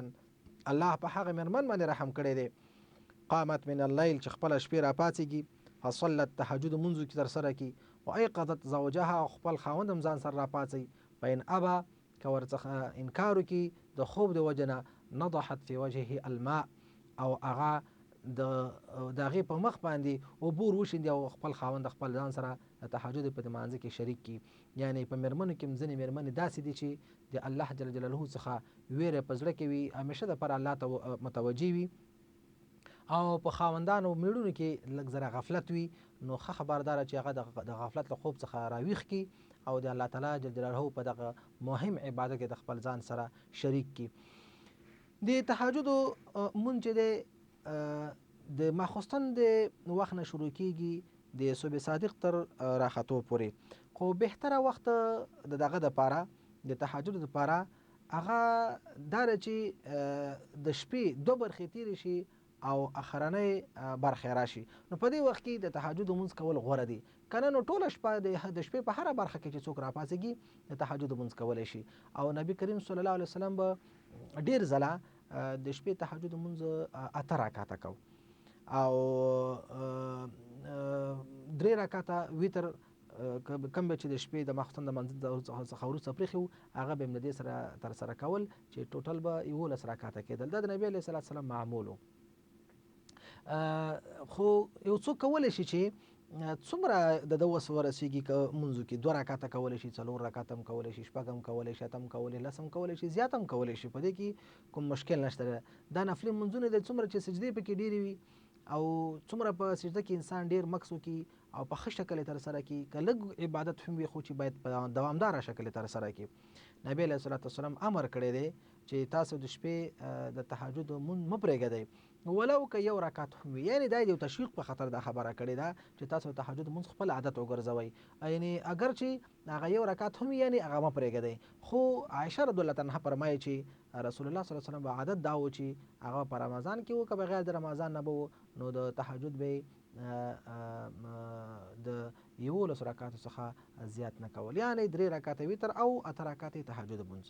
الله په هغه مېرمن باندې رحم کړی دی قامت من الليل چې خپله شپې راپاڅېږي، فصلت تهجد مونځ کې ترسره کړي، وایقظت زوجها، او خپل خاوند هم ځان سره راپاڅي، فإن ابا که ورڅخه انکار وکړي د خوب د وجې نه، نضحت فی وجهه الماء، او هغه د هغې په مخ باندې اوبه ور وشیندي او خپل خاوند خپل ځان سره د تهجد په لمانځه کې شریک کړي. یعنې په مېرمنو کې هم ځینې مېرمنې داسې دي چې د الله جل جلاله څخه ویره په زړه کې وي، همیشه دپاره الله ته متوجه وي، او په خاوندانو میړونو کې لږ زره غفلت وي، نو ښه خبرداره چې هغه د غفلت له خوب څخه راویښ کړي او د الله تعالی جل جلاله په دغه مهم عبادت کې د خپل ځان سره شریک کړي. د تهجد مونځ چې دی د ماخوستن د وخت نه شروع کیږي د صبح صادق تر راختو پورې، خو بهتره وخت د دغه دپاره د تهجد دپاره هغه دا ده چې د شپې 2 برخې تیرې شي او اخرنۍ برخې راشي، نو په دې وخت کې د تهجد مونځ کول غوره دي. کنه نو ټوله شپه د شپې په هره برخه کې چې څوک راپاڅېږي د تهجد مونځ کولی شي. او نبی کریم صلی الله علیه وسلم به ډېر ځله د شپې تهجد مونځ 8 رکعاته کو، او 3 رکعاته ویتر کم به چې د شپې د ماخوستن د منځه څخه وروسته پرېښي وو، هغه به هم د دې سره ترسره کول چې ټوټل به 11 رکعاته کېدل. دا د نبي علیه الصلاة والسلام معمول و. خو یو څوک کولی شي چې څومره د ده وس ورسېږي که مونځو کې 2 رکعاته کولی شي، 4 رکعاته هم کولی شي، 6 هم کولی شي، 8 هم کولی، 10 هم کولی شي، زیات هم کولی شي، په دې کې کوم مشکل نشته. دا نفلي مونځونه دي څومره چې سجدې پکې ډېرې وي او څومره په سجده کې انسان ډېر مکس وکړي او په ښه شکل یې ترسره کړي، که لږ عبادت هم وي خو چې باید په دوامداره شکل یې ترسره کړي. نبی علیه الصلاة والسلام امر کړی دی چې تاسو د شپې د تهجد مونځ مه پرېږدئ، ولو که 1 رکعت هم وي. یعنې دا د یو تشویق په خاطر دا خبره کړې ده چې تاسو د تهجد مونځ خپل عادت وګرځوئ، یعنې اگر چې هغه 1 رکعت هم وي یعنې هغه مه پرېږدئ. خو عایشه رضی الله عنها فرمایي چې رسول الله صلی الله علیه وسلم به عادت دا و چې هغه په رمضان کې و که بغیر د رمضان نه به و، نو د تهجد به د 11 رکعاتو څخه زیات نه کول، یعنې 3 رکعاته ویتر او 8 رکعاته تهجد مونځ.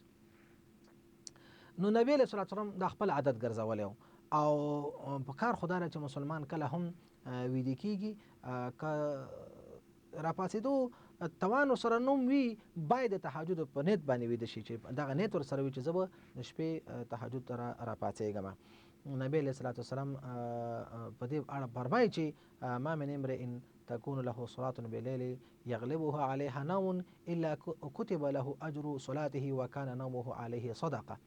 نو نبی علیه الصلاة والسلام دا خپل عادت ګرځولی و، او په کار خو دا ده چې مسلمان کله هم ویده کېږي که راپاڅېدو توان ورسره نه وي، باید د تهجد په نیت باندې ویده شي چې دغه نیت ورسره وي چې زه به د شپې تهجد ته راپاڅېږم. نبی علیه الصلاة والسلام په دې اړه فرمایي چې ما من امرئ تكون له صلاة بالليل يغلبها عليها نوم الا كتب له اجر صلاته وكان نومه عليه صدقه.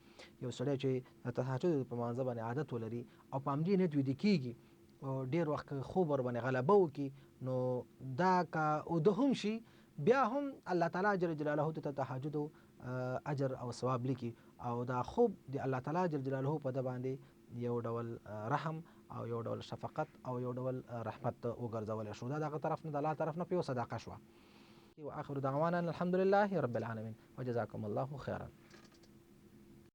یو سړی چې د تهجد په مانځه باندې عادت ولري او په همدې نیت ویده کېږي او ډېر وخت خوب ور باندې غلبه وکړي، نو دا که اوده هم شي بیا هم الله تعالی جل جلاله ته تهجد اجر او ثواب لیکي، او دا خوب د الله تعالی جل جلاله په ده باندې یو ډول رحم او یو ډول شفقت او یو ډول رحمت وګرځولی شو. دا دغه طرف نه د الله طرف نه په یو صدقه شوه. واخر دعوانا الحمد لله رب العالمین وجزاکم الله خیرا.